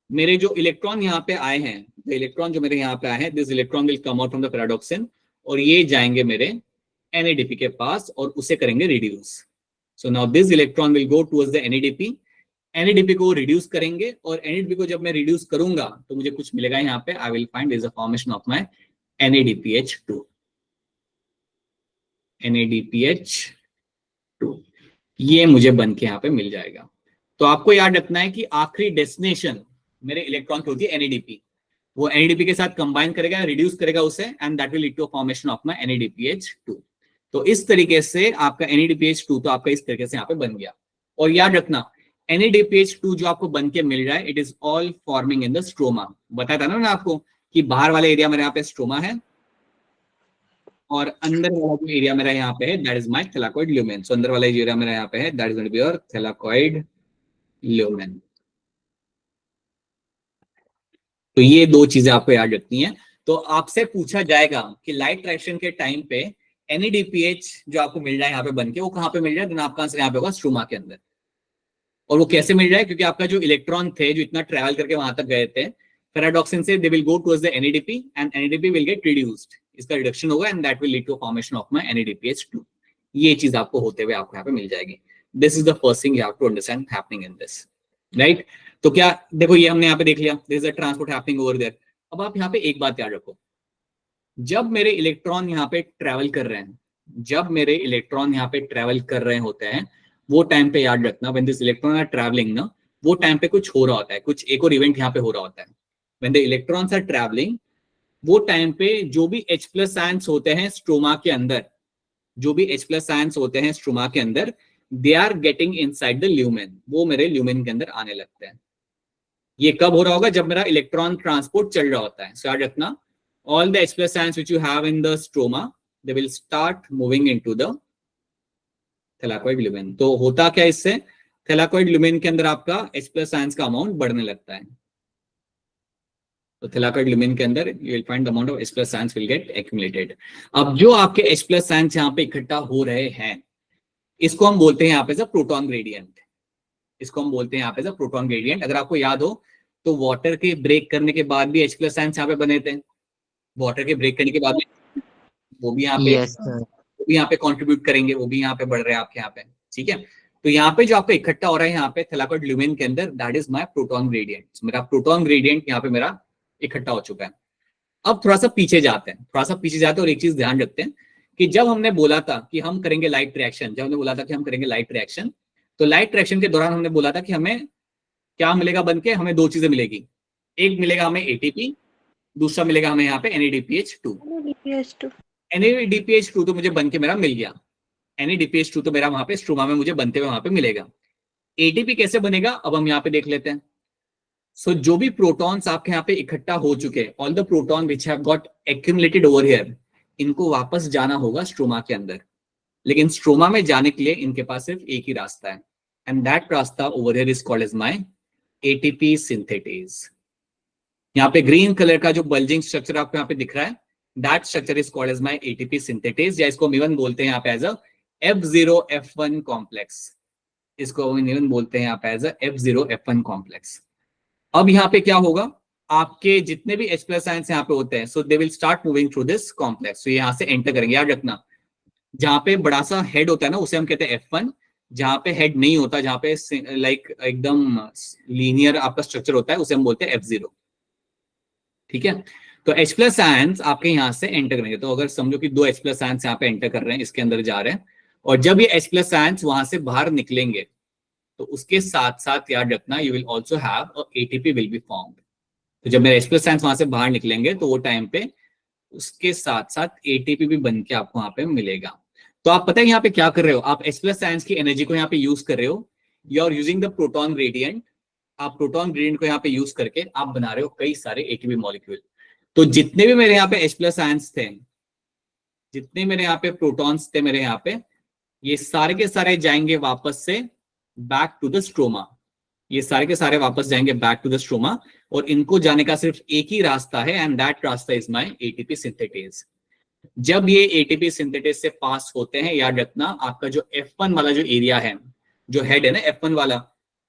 मेरे जो इलेक्ट्रॉन यहाँ पे आए हैं, जो इलेक्ट्रॉन जो मेरे यहाँ पे आए हैं, this electron will come out from the ferredoxin और ये जाएंगे मेरे NADP के पास और उसे करेंगे reduce. So now this electron will go towards the NADP। NADP को रिड्यूस करेंगे और NADP को जब मैं रिड्यूस करूंगा तो मुझे कुछ मिलेगा यहाँ पे, आई will find is a formation of my NADPH2। NADPH2 ये मुझे बन के यहाँ पे मिल जाएगा। तो आपको याद रखना है कि आखिरी डेस्टिनेशन मेरे इलेक्ट्रॉन की होती है NADP। वो NADP के साथ कंबाइन करेगा, रिड्यूस करेगा उसे, and that will lead to formation of my NADPH2। तो इस तरीके से आपका NADPH2 तो आपका इस तरीके से यहाँ पे बन गया। और याद रखना NADPH2 जो आपको बन के मिल रहा है, it is all forming in the stroma. बताया था ना मैंने आपको कि बाहर वाले एरिया मेरे यहाँ पे स्ट्रोमा है और अंदर वाला जो एरिया मेरा यहाँ पे है that is my thylakoid lumen. So अंदर वाला एरिया मेरा यहाँ पे है that is going to be your thylakoid lumen. तो ये दो चीजें आपको याद रखनी है। तो आपसे पूछा जाएगा कि लाइट रिएक्शन के टाइम पे NADPH जो आपको मिल रहा है यहाँ पे बनके, वो कहाँ पे मिल रहा है? तो आपका आंसर यहाँ पे होगा स्ट्रोमा के अंदर। और वो कैसे मिल रहा है? क्योंकि आपका जो इलेक्ट्रॉन थे जो इतना ट्रैवल करके वहां तक गए थे फेराडॉक्सिन से, they will go towards the NADP and NADP will get reduced. इसका रिडक्शन होगा and that will lead to formation of my NADPH2। ये चीज आपको होते हुए आपको यहाँ पे मिल जाएगी। This is the first thing you have to understand happening in this, right? तो क्या देखो, ये हमने यहाँ पे देख लिया, there is a transport happening over there. अब आप यहाँ पे एक बात याद रखो, जब मेरे इलेक्ट्रॉन यहाँ पे ट्रैवल कर रहे हैं, जब मेरे इलेक्ट्रॉन यहाँ पे ट्रैवल कर रहे होते हैं, वो टाइम पे याद रखना when this electron are travelling ना, वो टाइम पे कुछ हो रहा होता है, कुछ एक और इवेंट यहाँ पे हो रहा होता है। When the electrons are travelling, वो टाइम पे जो भी H प्लस आयंस होते हैं स्ट्रोमा के अंदर, जो भी H प्लस आयंस होते हैं स्ट्रोमा के अंदर, they are getting inside the lumen, वो मेरे ल्यूमेन के अंदर आने लगते हैं। ये कब हो रहा होगा? जब मेरा इलेक्ट्रॉन ट्रांसपोर्ट चल रहा होता है। सो याद रखना, all the H plus ions which you have in the stroma, they will start moving into the thylakoid lumen। तो होता क्या इससे? thylakoid lumen के अंदर आपका H plus ions का अमाउंट बढ़ने लगता है। तो थिलाकर्ट ल्यूमेन के अंदर you will find the amount of H+ ions will get accumulated. अब जो आपके H+ आयंस यहाँ पे इकट्ठा हो रहे हैं, इसको हम बोलते हैं यहाँ पे प्रोटॉन ग्रेडियंट। इसको हम बोलते हैं यहाँ पे प्रोटॉन ग्रेडियंट। अगर आपको याद हो तो वाटर के ब्रेक करने के बाद भी H+ आयंस यहाँ पे बने थे। वाटर के ब्रेक करने के बाद भी वो भी यहाँ पे वो भी यहाँ पे कंट्रीब्यूट करेंगे, वो भी यहाँ पे बढ़ रहे हैं आपके यहाँ पे, ठीक है। तो यहाँ पे जो आपका इकट्ठा हो रहा है यहाँ पे थिलाकर्ट ल्यूमेन के अंदर, that is my proton gradient. मेरा प्रोटॉन ग्रेडियंट यहाँ पे मेरा इकट्ठा हो चुका है। अब थोड़ा सा पीछे जाते हैं, और एक चीज ध्यान रखते हैं कि जब हमने बोला था कि हम करेंगे लाइट रिएक्शन, तो लाइट रिएक्शन के दौरान हमने बोला था कि हमें क्या मिलेगा बनके, हमें दो चीजें मिलेगी। एक मिलेगा हमें एटीपी, दूसरा मिलेगा हमें यहाँ पे NADPH2। NADPH2 तो मुझे बनके मेरा मिल गया। NADPH2 तो मेरा वहां पे स्ट्रोमा में मुझे बनते हुए वहां पे मिलेगा। एटीपी कैसे बनेगा अब हम यहाँ पे देख लेते हैं। सो जो भी प्रोटॉन्स आपके यहाँ पे इकट्ठा हो चुके हैं, all the proton which have got accumulated over here, इनको वापस जाना होगा स्ट्रोमा के अंदर। लेकिन स्ट्रोमा में जाने के लिए इनके पास सिर्फ एक ही रास्ता है, एंड दैट रास्ता over here is called as my ATP synthetase. यहाँ पे ग्रीन कलर का जो बल्जिंग स्ट्रक्चर आपको यहाँ पे दिख रहा है, that structure is called as my ATP synthetase, या इसको हम इवन बोलते हैं यहाँ पे एज अ F0F1 कॉम्प्लेक्स। इसको हम इवन बोलते हैं यहाँ पे एज अ F0F1 कॉम्प्लेक्स। अब यहाँ पे क्या होगा, आपके जितने भी H+ आयंस यहाँ पे होते हैं, so they will start moving through this complex. तो यहाँ से एंटर करेंगे। याद रखना, जहां पे बड़ा सा हेड होता है ना, उसे हम कहते हैं F1। जहां पे हेड नहीं होता, जहां पे लाइक एकदम लीनियर आपका स्ट्रक्चर होता है, उसे हम बोलते हैं F0, ठीक है। तो H+ आयंस आपके यहाँ से एंटर करेंगे। तो अगर समझो कि दो H+ आयंस यहाँ पे एंटर कर रहे हैं, इसके अंदर जा रहे हैं, और जब ये H+ आयंस वहां से बाहर निकलेंगे, तो उसके साथ साथ याद रखना, you will also have ATP will be formed. तो जब मेरे H+ आयंस वहां से बाहर निकलेंगे, तो वो टाइम पे उसके साथ साथ एटीपी भी बन के आपको वहां पे मिलेगा। तो आप पता है यहाँ पे क्या कर रहे हो, आप H+ आयंस की एनर्जी को यहाँ पे यूज कर रहे हो। You are using the proton gradient. आप प्रोटॉन ग्रेडियंट को यहाँ पे यूज करके आप बना रहे हो कई सारे एटीपी मॉलिक्यूल। तो जितने भी मेरे यहाँ पे H+ आयंस थे, जितने मेरे यहाँ पे प्रोटॉन्स थे मेरे यहाँ पे, ये सारे के सारे जाएंगे वापस से बैक टू द स्ट्रोमा। ये सारे के सारे वापस जाएंगे बैक टू द स्ट्रोमा, और इनको जाने का सिर्फ एक ही रास्ता है, एंड दैट रास्ता इज माय एटीपी सिंथेटेज। जब ये एटीपी सिंथेटेज से पास होते हैं, याद रखना आपका जो F1 वाला जो एरिया है, जो हेड है ना F1 वाला,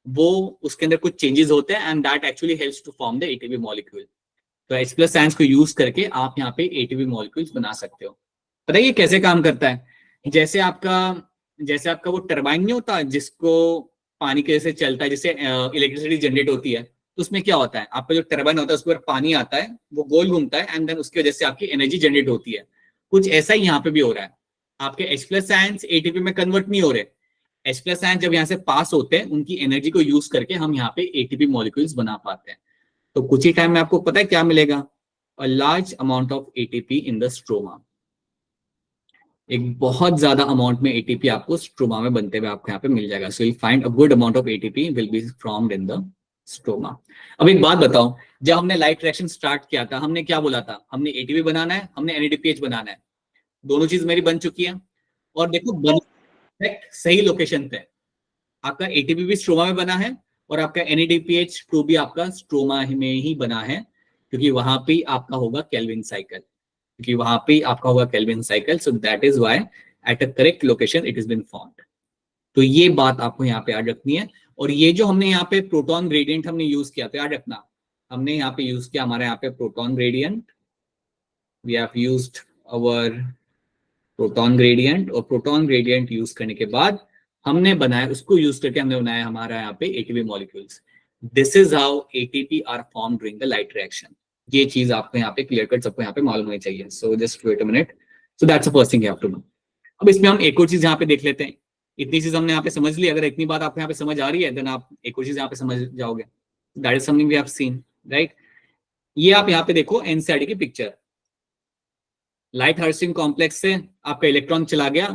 वो उसके अंदर कुछ चेंजेस होते हैं, and that actually helps to form the ATP molecule. तो H+ आयंस को यूज करके आप यहाँ पे एटीपी मॉलिक्यूल्स बना सकते हो। पता है ये कैसे काम करता है? जैसे आपका वो टरबाइन नहीं होता जिसको पानी के जैसे चलता है, जिससे इलेक्ट्रिसिटी जनरेट होती है, तो उसमें क्या होता है, आपका जो टरबाइन होता है उसके ऊपर पानी आता है, वो गोल घूमता है, एंड देन उसकी वजह से आपकी एनर्जी जनरेट होती है। कुछ ऐसा ही यहाँ पे भी हो रहा है। आपके H+ आयंस एटीपी में कन्वर्ट नहीं हो रहे। H+ आयंस जब यहाँ से पास होते हैं, उनकी एनर्जी को यूज करके हम यहाँ पे एटीपी मॉलिक्यूल्स बना पाते हैं। तो कुछ ही टाइम में आपको पता है क्या मिलेगा, a large amount of ATP in the stroma. एक बहुत ज्यादा अमाउंट में एटीपी आपको स्ट्रोमा में बनते हुए आपको यहाँ पे मिल जाएगा। So you find a good amount of ATP will be formed in the stroma. अब एक बात बताओ, जब हमने लाइट रिएक्शन स्टार्ट किया था, हमने क्या बोला था, हमने एटीपी बनाना है, हमने NADPH बनाना है। दोनों चीज मेरी बन चुकी है, और देखो सही लोकेशन पे आपका एटीपी भी स्ट्रोमा में बना है, और आपका NADPH2 भी आपका स्ट्रोमा में ही बना है, क्योंकि वहां पे आपका होगा Calvin cycle, so that is why at a correct location it is been found. तो ये बात आपको यहाँ पे याद रखनी है। और ये जो हमने यहाँ पे प्रोटॉन ग्रेडियंट हमने यूज किया, तो याद रखना, हमने यहाँ पे यूज किया हमारे यहाँ पे proton gradient, we have used our proton gradient, और प्रोटॉन ग्रेडियंट यूज करने के बाद हमने बनाया, उसको यूज करके हमने बनाया हमारा यहाँ पे ATP molecules. This is how ATP are form during the light reaction. ये चीज आपको यहाँ पे क्लियर कट सबको यहाँ पे मालूम होनी चाहिए। So just wait a minute. So that's the first thing you have to know. अब इसमें हम एक और चीज यहाँ पे देख लेते हैं। इतनी चीज हमने यहाँ पे समझ ली, अगर इतनी बात आपको यहाँ पे समझ आ रही है, देन आप एक और चीज यहाँ पे समझ जाओगे। That is something we have seen, right. ये आप यहाँ पे देखो NCERT की पिक्चर, लाइट हार्वेस्टिंग कॉम्प्लेक्स से आपका इलेक्ट्रॉन चला गया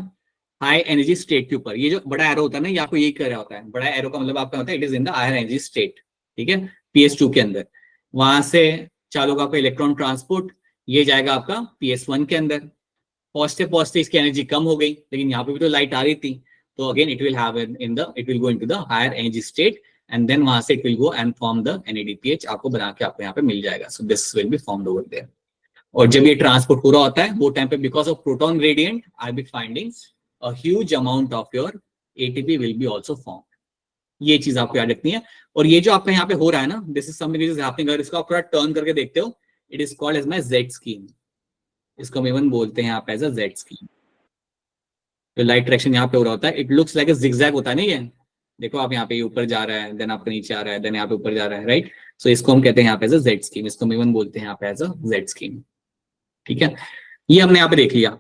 हाई एनर्जी स्टेट के ऊपर। ये जो बड़ा एरो होता है ना, ये आपको यही कर रहा होता है। बड़ा एरो का मतलब आपका होता है it is in the higher energy state, ठीक है, PS2 के अंदर। वहां से चालू होगा आपका इलेक्ट्रॉन ट्रांसपोर्ट, ये जाएगा आपका PS1 के अंदर। पहुंचते पहुंचते इसकी एनर्जी कम हो गई, लेकिन यहाँ पे भी तो लाइट आ रही थी, तो again it will have it will go into the higher energy state, and then वहां से it will go and form the NADPH, आपको बना के आपको यहाँ पे मिल जाएगा. So this will be formed over there. और जब ये ट्रांसपोर्ट पूरा होता है वो टाइम पे because of proton gradient I be finding a huge amount of your ATP will be also form. ये चीज आपको याद रखनी है. और ये जो आपका यहाँ पे हो रहा है ना, this is something is happening. अगर इसको आप थोड़ा टर्न करके देखते हो, it is called as my Z scheme. इसको हम इवन बोलते हैं यहाँ पे एज अ Z स्कीम. जो लाइट डायरेक्शन यहाँ पे हो रहा होता है, it looks like a zigzag होता है. नहीं है, देखो आप यहाँ पे ऊपर जा रहा है, देन आपका नीचे आ रहा है, देन यहाँ पे ऊपर जा रहा है, राइट. सो इसको हम कहते हैं यहाँ पे एज अ Z स्कीम. इसको हम इवन बोलते हैं यहाँ पे एज अ Z स्कीम. ठीक है, ये हमने यहाँ पे देख लिया.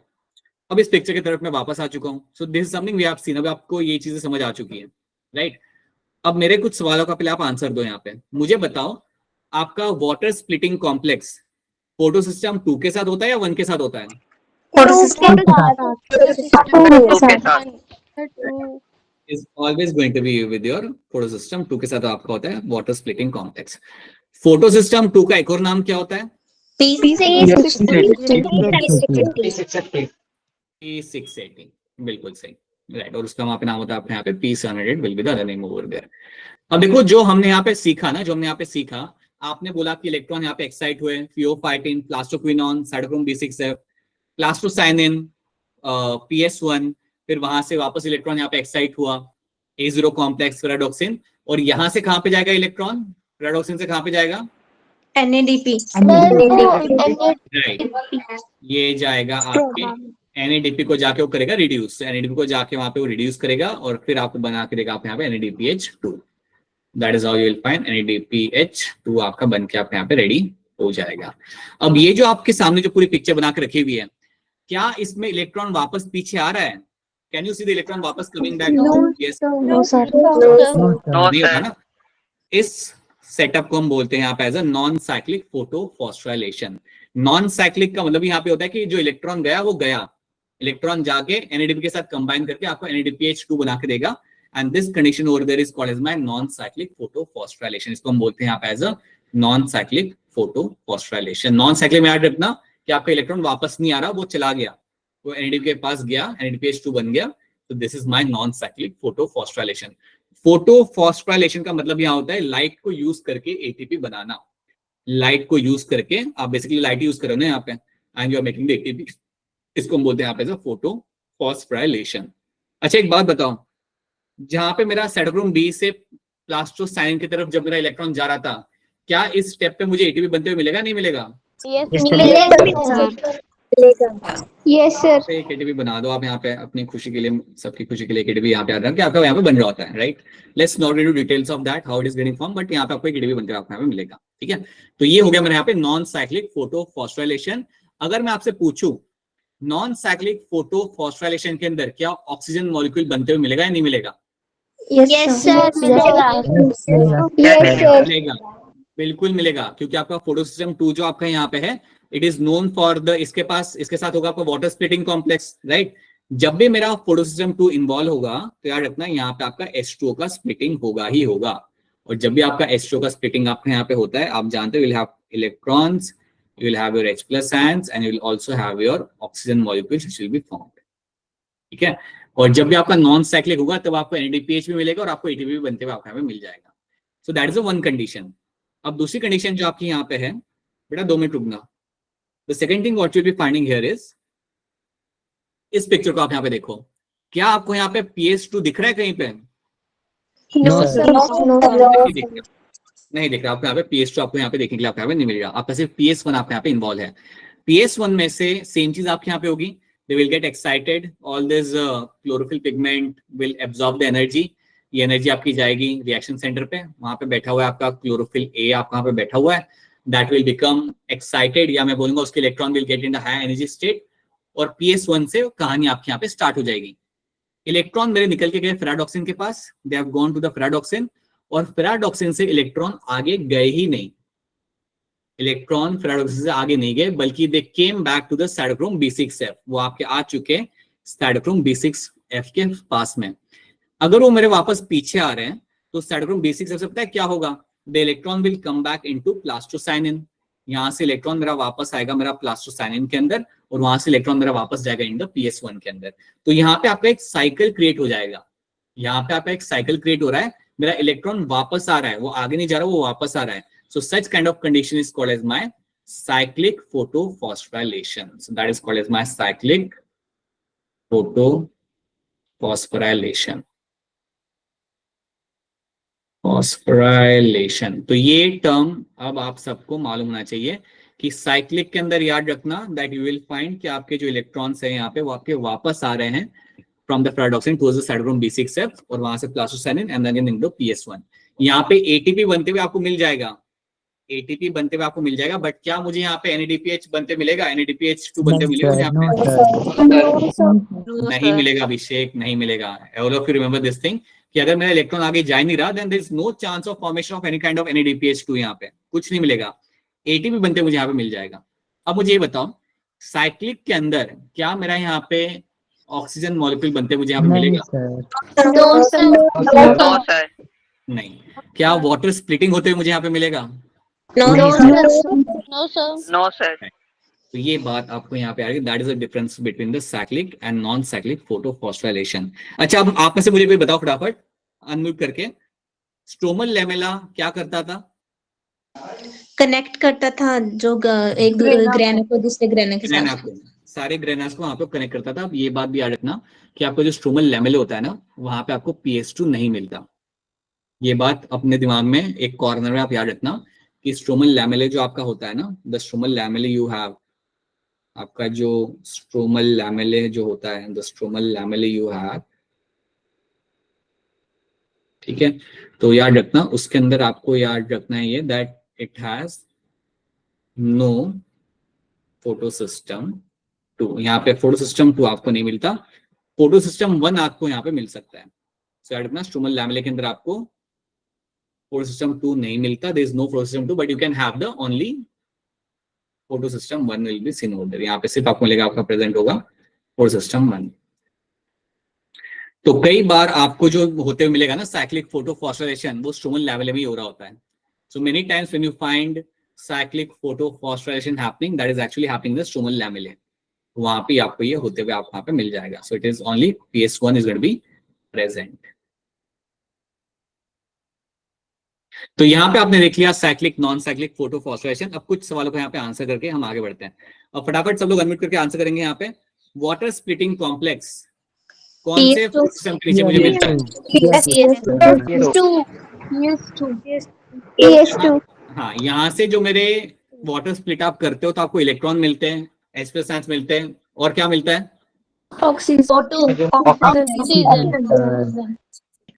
अब इस पिक्चर की तरफ मैं वापस आ चुका हूँ. So this is something we have seen. अब आपको ये चीजें समझ आ चुकी है, राइट. अब मेरे कुछ सवालों का पहले आप आंसर दो. यहाँ पे मुझे बताओ, आपका water splitting complex photo system 2 के साथ होता है या 1 के साथ होता है? Is always going to be with your photo system 2 के साथ आपका होता है water splitting complex. Photo system 2 का एक और नाम क्या होता है? P680. बिल्कुल सही, राइट. और उसका वहां पे नाम होता है आपके यहाँ पे P700 will be the other name over there. अब देखो जो हमने यहाँ पे सीखा ना, जो हमने यहाँ पे सीखा, आपने बोला कि इलेक्ट्रॉन यहाँ पे एक्साइट हुए, थियोफाइटिन, plastoquinone, cytochrome B6F, plastocyanin, PS1, फिर वहां से वापस इलेक्ट्रॉन यहाँ पे एक्साइट हुआ, A0 कॉम्प्लेक्स, फेराडॉक्सिन. और यहाँ से कहाँ पे जाएगा इलेक्ट्रॉन? फेराडॉक्सिन से कहाँ पे जाएगा? NADP. राइट, ये जाएगा आपके NADP को जाके वो करेगा रिड्यूस. NADP को जाके वहां पे वो रिड्यूस करेगा और फिर आपको बना के देगा आप यहाँ पे NADPH2. That is how you will find NADPH2 आपका बन के आप यहाँ पे रेडी हो जाएगा. अब ये जो आपके सामने जो पूरी पिक्चर बना के रखी हुई है, क्या इसमें इलेक्ट्रॉन वापस पीछे आ रहा है? Can you see the electron वापस coming back? Yes, No, sir. नहीं होता ना. इस सेटअप को हम बोलते हैं यहाँ पे as a non cyclic photophosphorylation. Non cyclic का मतलब यहाँ पे होता है कि जो इलेक्ट्रॉन गया वो गया, इलेक्ट्रॉन जाके NADP के साथ कंबाइन करके आपको NADPH2 बना के देगा. And this condition over there is called as my non cyclic photophosphorylation. इसको हम बोलते हैं यहाँ पे as a non cyclic photophosphorylation. Non cyclic में याद रखना कि आपका इलेक्ट्रॉन वापस नहीं आ रहा, वो चला गया, वो NADP के पास गया, NADPH2 बन गया. तो this is my non cyclic photophosphorylation. Photophosphorylation का मतलब यहाँ होता है लाइट को यूज करके ATP बनाना. लाइट को यूज करके आप बेसिकली लाइट यूज करो ना यहाँ पे, and you are making the ATP. इसको हम बोलते हैं यहाँ पे फोटोफॉस्फोराइलेशन. अच्छा एक बात बताओ, जहां पे मेरा साइटोक्रोम B से प्लास्टोसाइनिन की तरफ जब मेरा इलेक्ट्रॉन जा रहा था, क्या इस स्टेप पे मुझे ATP बनते हुए मिलेगा नहीं मिलेगा? Yes, sir. एक ATP बना दो आप यहाँ पे अपनी खुशी के लिए, सबकी खुशी के लिए ATP यहाँ पे याद रखें आपका यहाँ पे बन रहा होता है, right. Let's not into details of that how it is getting form, but यहाँ पे आपको एक ATP बनकर आपको यहाँ पे मिलेगा. ठीक है, तो ये हो गया मेरे यहाँ पे नॉन साइक्लिक फोटोफॉस्फोराइलेशन. अगर मैं आपसे पूछूं नॉन साइक्लिक फोटोफॉस्फोराइलेशन के अंदर क्या ऑक्सीजन मॉलिक्यूल बनते हुए मिलेगा या नहीं मिलेगा? Yes, sir. मिलेगा, बिल्कुल मिलेगा, क्योंकि आपका फोटो सिस्टम 2 जो आपका यहाँ पे है, it is known for the, इसके साथ होगा आपका वाटर स्प्लिटिंग कॉम्प्लेक्स, राइट. जब भी मेरा फोटो सिस्टम 2 इन्वॉल्व होगा तो याद रखना यहाँ पे आपका H2O का स्प्लिटिंग होगा ही होगा. और जब भी आपका H2O का स्प्लिटिंग आपके यहाँ पे होता है, आप जानते हो will have electrons, you will have your H+ ions and you will also have your oxygen molecules which will be formed. ठीक है, और जब भी आपका नॉन साइक्लिक होगा तब आपको NADPH भी मिलेगा और आपको ATP भी बनते हुए आपके यहाँ पे मिल जाएगा. सो that is a one condition. अब दूसरी कंडीशन जो आपकी यहाँ पे है, बेटा 2 मिनट रुकना. The second thing what you will be finding here is, इस पिक्चर को आप यहाँ पे देखो, क्या आपको यहाँ पे PS2 दिख रहा है कहीं पे? No, sir. नहीं दिख रहा आपको यहाँ पे. PS2 आपको यहाँ पे देखने के लिए आपको यहाँ पे नहीं मिलेगा, आपका सिर्फ PS1 आपके यहाँ पे इन्वॉल्व है. PS1 में से सेम चीज आपके यहाँ पे होगी. दे will get excited, all this chlorophyll pigment will absorb the energy. ये एनर्जी आपकी जाएगी रिएक्शन सेंटर पे, वहां पे बैठा हुआ है आपका क्लोरोफिल A, आपका यहाँ पे बैठा हुआ है. दैट विल बिकम एक्साइटेड, या मैं बोलूंगा उसके electron will get in the high energy state. और PS1 से कहानी आपके यहाँ पे स्टार्ट हो जाएगी. इलेक्ट्रॉन मेरे निकल के गए फेराडॉक्सिन के पास, they have gone to the ferredoxin, और फेराडॉक्सिन से इलेक्ट्रॉन आगे गए ही नहीं. इलेक्ट्रॉन फेराडॉक्सिन से आगे नहीं गए, बल्कि they came back to the cytochrome B6F. वो आपके आ चुके साइटोक्रोम B6F के पास में. अगर वो मेरे वापस पीछे आ रहे हैं तो साइटोक्रोम B6F से पता है क्या होगा? The electron will come back into plastocyanin. यहाँ से इलेक्ट्रॉन मेरा वापस आएगा मेरा प्लास्टोसाइनिन के अंदर, और वहां से इलेक्ट्रॉन मेरा वापस जाएगा इन द PS1 के अंदर. तो यहाँ पे आपका एक साइकिल क्रिएट हो जाएगा. यहाँ पे आपका एक साइकिल क्रिएट हो रहा है. मेरा इलेक्ट्रॉन वापस आ रहा है, वो आगे नहीं जा रहा, वो वापस आ रहा है. So such kind of condition is called as my cyclic photophosphorylation. So that is called as my cyclic photophosphorylation. Phosphorylation. तो ये टर्म अब आप सबको मालूम होना चाहिए कि साइक्लिक के अंदर याद रखना दैट यू विल फाइंड कि आपके जो इलेक्ट्रॉन्स हैं यहाँ पे वो आपके वापस आ रहे हैं from the ferredoxin towards the cytochrome B6F और वहां से plastocyanin and then into PS1. यहाँ पे ATP बनते हुए आपको मिल जाएगा, ATP बनते हुए आपको मिल जाएगा, बट क्या मुझे यहाँ पे NADPH बनते मिलेगा, NADPH2 बनते मिलेगा यहाँ पे? नहीं मिलेगा अभिषेक, नहीं मिलेगा. All of you remember this thing कि अगर मेरा इलेक्ट्रॉन आगे जा नहीं रहा then there is no chance of formation of any kind of NADPH2. यहाँ पे कुछ नहीं मिलेगा, ATP बनते मुझे यहाँ पे मिल जाएगा. अब मुझे ये बताओ साइक्लिक के अंदर क्या मेरा यहाँ पे ऑक्सीजन मॉलिक्यूल बनते मुझे यहाँ पे मिलेगा? No, sir. नहीं. क्या वाटर स्प्लिटिंग होते हुए मुझे यहाँ पे मिलेगा? No, sir. तो ये बात आपको यहाँ पे आ रही है. That is the difference between the cyclic and non cyclic photophosphorylation. अच्छा, अब आप में से मुझे कोई बताओ फटाफट अनम्यूट करके, स्ट्रोमल लेमेला क्या करता था? कनेक्ट करता था जो एक ग्रेना को दूसरे ग्रेना के ग्रेना साथ. को, सारे ग्रेनास को वहां पे कनेक्ट करता था. अब ये बात भी याद रखना कि आपको जो स्ट्रोमल लेमेले होता है ना, वहां पे आपको PS2 नहीं मिलता. ये बात अपने दिमाग में एक कॉर्नर में आप याद रखना कि स्ट्रोमल लैमेले जो आपका होता है ना, द स्ट्रोमल लैमेले यू हैव, आपका जो स्ट्रोमल लैमेले जो होता है, द स्ट्रोमल लैमेले यू हैव, ठीक है. तो याद रखना उसके अंदर आपको याद रखना है ये that it has no photosystem 2. यहाँ पे फोटोसिस्टम 2 आपको नहीं मिलता, फोटोसिस्टम 1 आपको यहाँ पे मिल सकता है. सो याद रखना स्ट्रोमल लैमेले के अंदर आपको photosystem 2 नहीं मिलता. there is no photosystem 2 but you can have the only photosystem 1 will be seen over there. यहाँ पे सिर्फ आपको मिलेगा, आपका प्रेजेंट होगा photosystem 1. तो कई बार आपको जो होते हुए मिलेगा ना साइक्लिक फोटोफॉस्फोराइलेशन, वो स्ट्रोमल लेवल में ही हो रहा होता है. So many times when you find cyclic photophosphorylation happening, that is actually happening the stromal lamellae. वहां पे आपको ये होते हुए आप वहां पे मिल जाएगा. So it is only PS1 is going to be present. तो यहाँ पे आपने देख लिया साइक्लिक नॉन साइक्लिक फोटोफॉस्फोराइलेशन. अब कुछ सवालों को यहाँ पे आंसर करके हम आगे बढ़ते हैं. अब फटाफट सब लोग अनम्यूट करके आंसर करेंगे. यहाँ पे वाटर स्प्लिटिंग कॉम्प्लेक्स कौन से सिस्टम के नीचे मुझे मिलता है? हाँ, यहाँ से जो मेरे वाटर स्प्लिट आप करते हो तो आपको इलेक्ट्रॉन मिलते हैं, H+ आयंस मिलते हैं, और क्या मिलता है?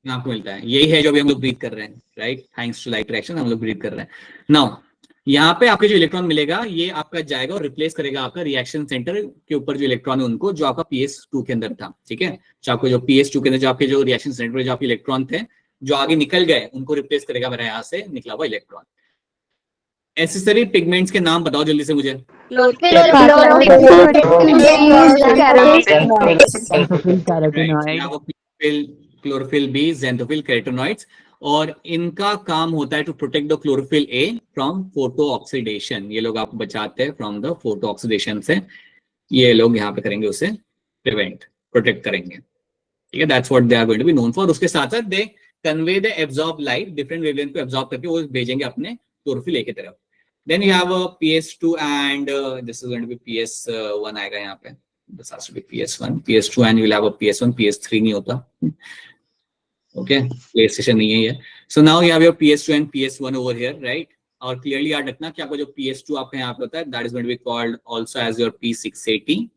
आपको मिलता है. यही है जो अभी हम लोग ब्रीथ कर रहे हैं, right? Thanks to light reaction हम लोग ब्रीथ कर रहे हैं. नाउ यहाँ पे आपके जो इलेक्ट्रॉन मिलेगा ये आपका जाएगा और रिप्लेस करेगा आपका रिएक्शन सेंटर के ऊपर जो इलेक्ट्रॉन है उनको, जो आपका PS2 के अंदर था. ठीक है, जो आपको जो PS2 के अंदर जो आपके जो रिएक्शन सेंटर में जो आपके इलेक्ट्रॉन थे जो आगे निकल गए, उनको रिप्लेस करेगा मेरा यहाँ से निकला हुआ इलेक्ट्रॉन. एसेसरी पिगमेंट्स के नाम बताओ जल्दी से मुझे. Chlorophyll b, xanthophyll, carotenoids. और इनका काम होता है to protect the chlorophyll a from photo oxidation. ये लोग आपको बचाते हैं फ्रॉम द फोटो ऑक्सीडेशन से. ये लोग यहाँ पे करेंगे उसे प्रिवेंट, प्रोटेक्ट करेंगे. ठीक है, that's what they are going to be known for. उसके साथ साथ they convey the absorb light, different wavelength को एब्जॉर्ब करके वो भेजेंगे अपने क्लोरोफिल ए की तरफ. Then you have PS2 and this is going to be PS1 आएगा यहाँ पे. This has to be PS1, PS2 and you will have a PS1. PS3 नहीं होता. Okay, PlayStation नहीं है ये. So now you have your PS2 and PS1 over here, right? और clearly याद रखना कि आपको जो PS2 आपका यहाँ पे होता है, that is going to be called also as your P680,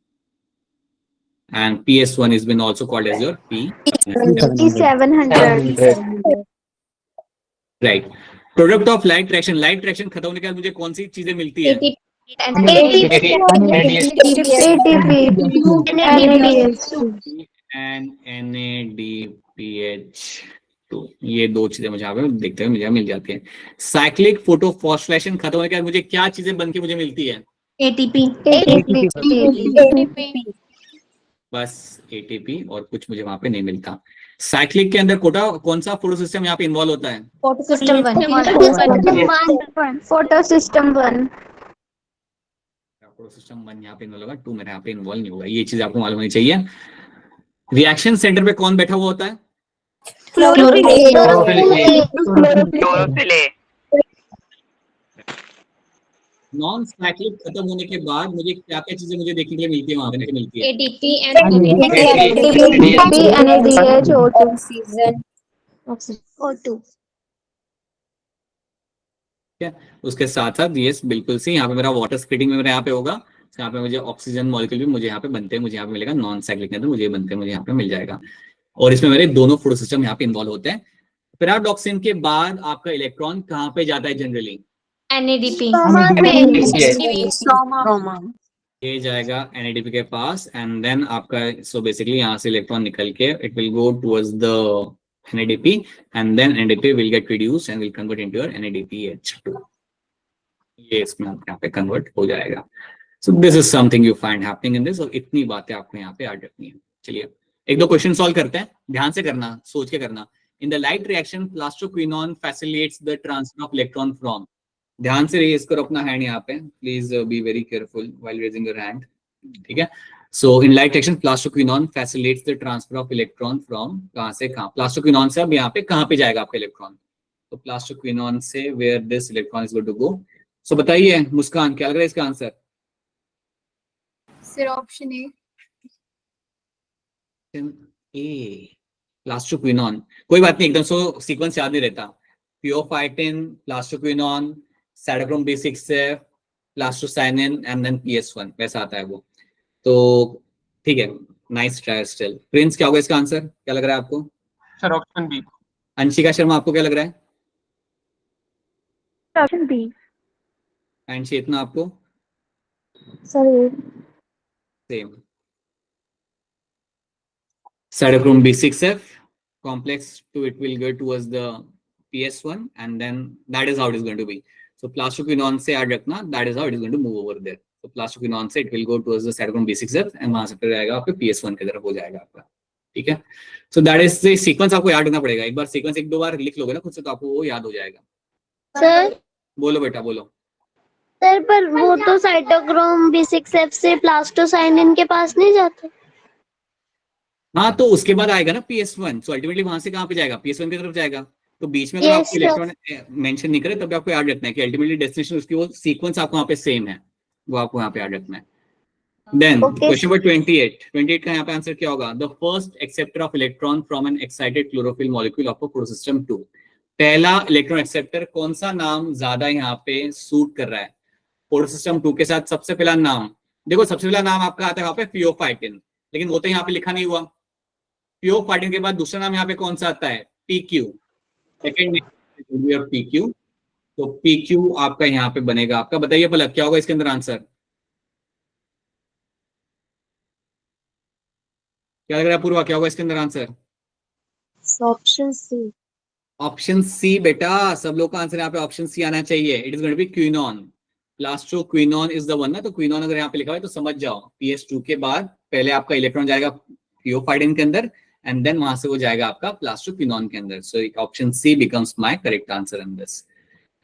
and PS1 is been also called as your P700. right. Product of light reaction. Light reaction खत्म होने के बाद मुझे कौन सी चीजें मिलती है? NADPH2. ये दो चीजें मुझे यहाँ पे देखते हुए मुझे मिल जाती है. साइक्लिक फोटोफॉस्फोराइलेशन खत्म होने के बाद मुझे क्या चीजें बन के मुझे मिलती है? ATP. बस ATP, और कुछ मुझे वहां पे नहीं मिलता. साइक्लिक के अंदर कौन सा फोटो सिस्टम यहाँ पे इन्वॉल्व होता है? Photosystem 1. Photosystem 1. फोटोसिस्टम 1 यहाँ पे इन्वॉल्व होगा, 2 मेरे यहाँ पे इन्वॉल्व नहीं होगा. ये चीज आपको मालूम होनी चाहिए. रिएक्शन सेंटर पे कौन बैठा हुआ होता है? Chlorophyll A. नॉन साइक्लिक खत्म होने के बाद मुझे क्या क्या चीजें मुझे देखने के लिए मिलती है, वहां पे मिलती है? ADP and NADH, O2. oxygen. O2. उसके साथ साथ ये बिल्कुल सी यहाँ पे मेरा वाटर स्प्लिटिंग में मेरा यहाँ पे होगा, तो यहाँ पे मुझे ऑक्सीजन मॉलिक्यूल भी मुझे यहाँ पे बनते हैं, मुझे यहाँ पे मिलेगा। नॉन साइक्लिक के अंदर मुझे बनते हैं, मुझे यहाँ पे मिल जाएगा। और इसमें मेरे दोनों फोटो सिस्टम यहाँ पे इन्वॉल्व होते हैं। पैराडॉक्सिन के बाद आपका इलेक्ट्रॉन कहाँ पे जाता है जनरली? NADP. ये जाएगा NADP के पास, एंड देन आपका सो बेसिकली यहाँ से इलेक्ट्रॉन निकल के it will go towards the NADP, and then NADP will get reduced and will convert into your NADPH2. ये इसमें यहाँ पे कन्वर्ट हो जाएगा। So this is something you find happening in this, और इतनी बातें आपको यहाँ पे याद रखनी है। चलिए एक दो क्वेश्चन सॉल्व करते हैं, ध्यान से करना, सोच के करना। In the light reaction, plastoquinone facilitates the transfer of electron from, ध्यान से रेज करो अपना हैंड यहाँ पे, please be very careful while raising your hand, ठीक है। So in light reaction, plastoquinone facilitates the transfer of electron from, कहाँ से कहाँ? plastoquinone से अब यहाँ पे कहाँ पे जाएगा आपका इलेक्ट्रॉन? तो plastoquinone से where this electron is going to go? So बताइए मुस्कान, क्या लग रहा है इसका answer? Sir, option A. A, plastoquinone। कोई बात नहीं, एकदम सो सीक्वेंस याद नहीं रहता। Pheophytin, plastoquinone, cytochrome B6F, plastocyanin and then PS1, वैसा आता है वो। तो ठीक है, नाइस ट्राई स्टिल। प्रिंस, क्या होगा इसका आंसर, क्या लग रहा है आपको? Sir option B. Anshika Sharma, आपको क्या लग रहा है? Option B. एंड चेतना, आपको? Sir, same. Cytochrome B6F complex to it will go towards the PS1, and then that is how it is going to be. So plastoquinone से याद रखना, that is how it is going to move over there. So plastoquinone से it will go towards the cytochrome B6F and वहां से फिर आएगा आपके PS1 की तरफ हो जाएगा आपका, ठीक है। So that is the sequence, आपको याद रखना पड़ेगा। एक बार सीक्वेंस एक दो बार लिख लोगे ना खुद से, तो आपको वो याद हो जाएगा। सर बोलो बेटा, बोलो। सर पर वो तो साइटोक्रोम B6F से प्लास्टोसाइनिन के पास नहीं जाते। हाँ, तो उसके बाद आएगा ना PS1, सो अल्टीमेटली वहां से कहाँ पे जाएगा? PS1 की तरफ जाएगा। तो बीच में अगर आपको इलेक्ट्रॉन मेंशन नहीं करे तब आपको याद रखना है कि अल्टीमेटली डेस्टिनेशन उसकी वो सीक्वेंस आपको वहाँ पे सेम है, वो आपको यहाँ पे याद रखना है। देन क्वेश्चन नंबर 28 का यहाँ पे आंसर क्या होगा? The first acceptor of electron from N excited chlorophyll molecule of photosystem 2। पहला इलेक्ट्रॉन एक्सेप्टर, कौन सा नाम ज्यादा यहाँ पे सूट कर रहा है फोटोसिस्टम 2 के साथ? सबसे पहला नाम देखो, सबसे पहला नाम आपका आता है यहाँ पे फियोफाइटिन, लेकिन वो तो यहाँ पे लिखा नहीं हुआ। फियोफाइटिन के बाद दूसरा नाम यहाँ पे कौन सा आता है? PQ। सेकेंड PQ, तो PQ आपका यहाँ पे बनेगा आपका। बताइए पलक, क्या होगा इसके अंदर आंसर? क्या लग रहा है पूर्वा, क्या होगा इसके अंदर answer? option C. Option C बेटा, सब लोग का आंसर यहाँ पे ऑप्शन सी आना चाहिए। It is going to be quinone. Plastoquinone is the one ना, तो क्विनोन अगर यहाँ पे लिखा हुआ है तो समझ जाओ PS2 के बाद पहले आपका इलेक्ट्रॉन जाएगा फियोफाइटिन के अंदर, एंड देन वहां से वो जाएगा आपका प्लास्टोक्विनोन के अंदर। So option C becomes my correct answer in this,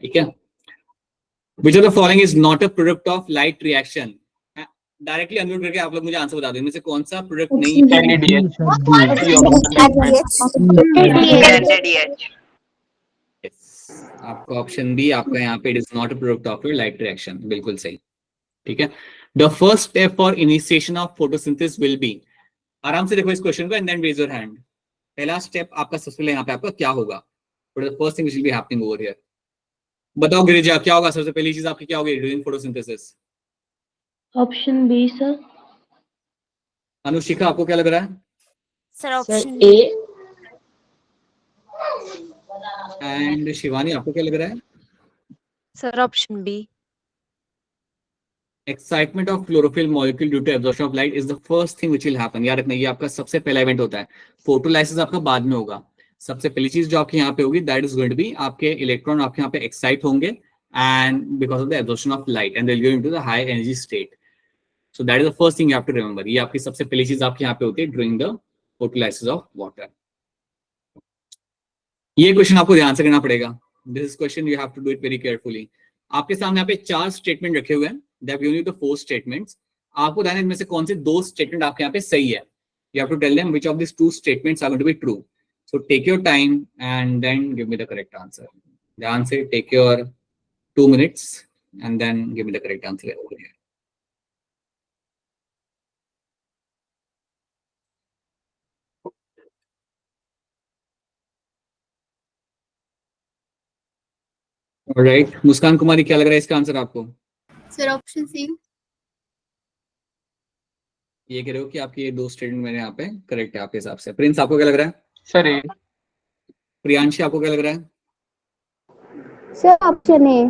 ठीक है। Which of the following is not a product of light reaction? Directly unmute करके आप लोग मुझे आंसर बता दो, इनमें से कौन सा प्रोडक्ट नहीं है? NADH. आपका ऑप्शन बी आपका यहाँ पे, it is not a product of light reaction, बिल्कुल सही, ठीक है। The first step for initiation of photosynthesis will be, आराम से देखो इस क्वेश्चन को and then raise your hand. पहला स्टेप आपका सबसे पहले यहाँ पे आपका क्या होगा? What is the first thing which will be happening over here? बताओ गिरिजा, क्या होगा सबसे पहली चीज आपकी, क्या होगी during photosynthesis? Option B, sir. Anushika, आपको क्या लग रहा है? Sir, option A. And Shivani, आपको क्या लग रहा है? Sir, option B. Excitement of chlorophyll molecule due to absorption of light is the first thing which will happen. याद रखना, ये आपका सबसे पहला इवेंट होता है। फोटोलाइसिस आपका बाद में होगा। सबसे पहली चीज जो आपके यहाँ पे होगी that is going to be आपके इलेक्ट्रॉन आपके यहाँ पे एक्साइट होंगे, and because of the absorption of light and they will go into the high energy state. So that is the first thing you have to remember. ये आपकी सबसे पहली चीज आपके यहाँ पे होती है during the photolysis of water. ये क्वेश्चन आपको ध्यान से करना पड़ेगा। This question you have to do it very carefully. आपके सामने यहाँ पे 4 स्टेटमेंट रखे हुए हैं। They have given you the 4 statements. आपको बताना है इनमें से कौन से 2 स्टेटमेंट आपके यहाँ पे सही है। You have to tell them which of these 2 statements are going to be true. So take your time and then give me the correct answer. ध्यान से take your 2 minutes and then give me the correct answer over here. Alright, मुस्कान कुमारी क्या लग रहा है इसका answer आपको? Sir option C. ये कह रहे हो कि आपके ये 2 स्टेटमेंट मेरे यहाँ पे करेक्ट है आपके हिसाब से। प्रिंस आपको क्या लग रहा है? सर ए। प्रियांशी आपको क्या लग रहा है? Sir option A.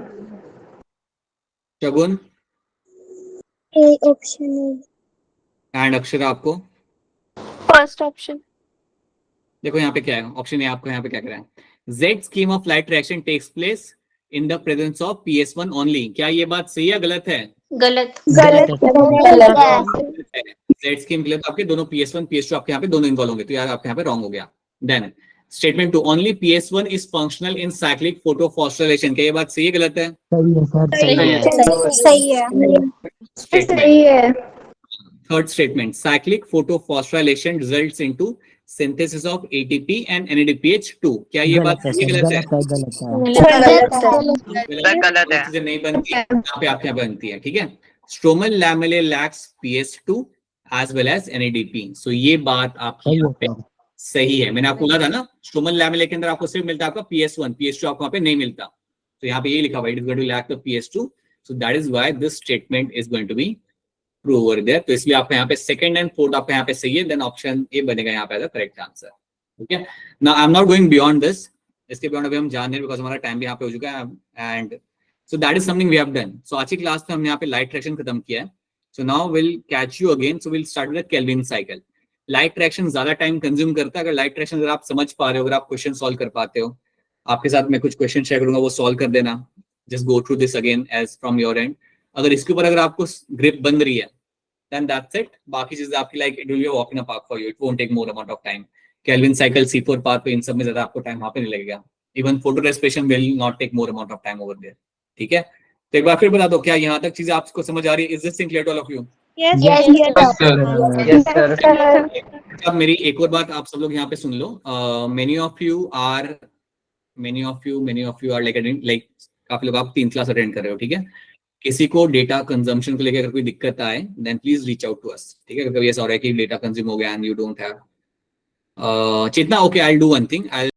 Shagun A option A. And Akshara आपको? First option. देखो यहाँ पे क्या है, ऑप्शन ए आपको यहाँ पे क्या कह रहा है? Z scheme of light reaction takes place in the presence of PS1 only. क्या ये बात सही है गलत है? गलत। गलत है। Z scheme के लिए तो आपके दोनों PS1 PS2 आपके यहाँ पे दोनों इन्वॉल्व होंगे, तो यार आपके यहाँ पे रॉन्ग हो गया। Then statement 2 only PS1 is functional in cyclic photophosphorylation. क्या ये बात सही है गलत है? सही है। Third statement cyclic photophosphorylation results into synthesis of ATP and NADPH2। क्या ये बात सही है गलत है? गलत है। चीजें नहीं बनती है यहाँ पे आपके यहाँ बनती है, ठीक है। Stromal lamellae lacks PS2 as well as NADP। So ये बात आपकी यहाँ पे सही है। मैंने आपको बोला था ना, स्ट्रोमल लैमेले के अंदर आपको सिर्फ मिलता है आपका PS1, PS2 आपको वहाँ पे नहीं मिलता। तो यहाँ पे ये लिखा हुआ है it is going to lack the PS2, so that is why this statement is going to be true over there. तो इसलिए आपका यहाँ पे सेकंड एंड फोर्थ आपका यहाँ पे सही है, देन ऑप्शन ए बनेगा यहाँ पे करेक्ट आंसर। ठीक है, now I am not going beyond this, इसके बियॉन्ड अभी हम जान रहे हैं बिकॉज हमारा टाइम भी यहाँ पे हो चुका है। And so that is something we have done. So आज की क्लास में हमने यहाँ पे लाइट रिएक्शन खत्म किया है। So now will catch you again, so will start with the Calvin cycle. Light reaction ज्यादा टाइम कंज्यूम करता है। अगर लाइट रिएक्शन अगर आप समझ पा रहे हो, अगर आप क्वेश्चन सॉल्व कर पाते हो, आपके साथ मैं कुछ क्वेश्चन शेयर करूंगा, वो सॉल्व कर देना। Just go through this again as from your end. अगर इसके ऊपर अगर आपको ग्रिप बन रही है then that's it. बाकी चीजें आपकी like it will be a walk in the park for you. It won't take more amount of time. Kelvin cycle, C4 path पे इन सब में ज्यादा आपको टाइम वहाँ पे नहीं लगेगा। Even photo respiration will not take more amount of time over there. ठीक है, तो एक बार फिर बता दो क्या यहाँ तक चीजें आपको समझ आ रही है? Is this thing clear to all of you? Yes sir। अब मेरी एक और बात आप सब लोग यहाँ पे सुन लो। Many of you are like काफी लोग आप 3 क्लास अटेंड कर रहे हो, ठीक है। किसी को डेटा कंजम्पशन को लेकर अगर कोई दिक्कत आए then please reach out to us, ठीक है। कभी ऐसा हो रहा है कि डेटा कंज्यूम हो गया एंड यू डोंट हैव चेतना, okay I will do one thing, I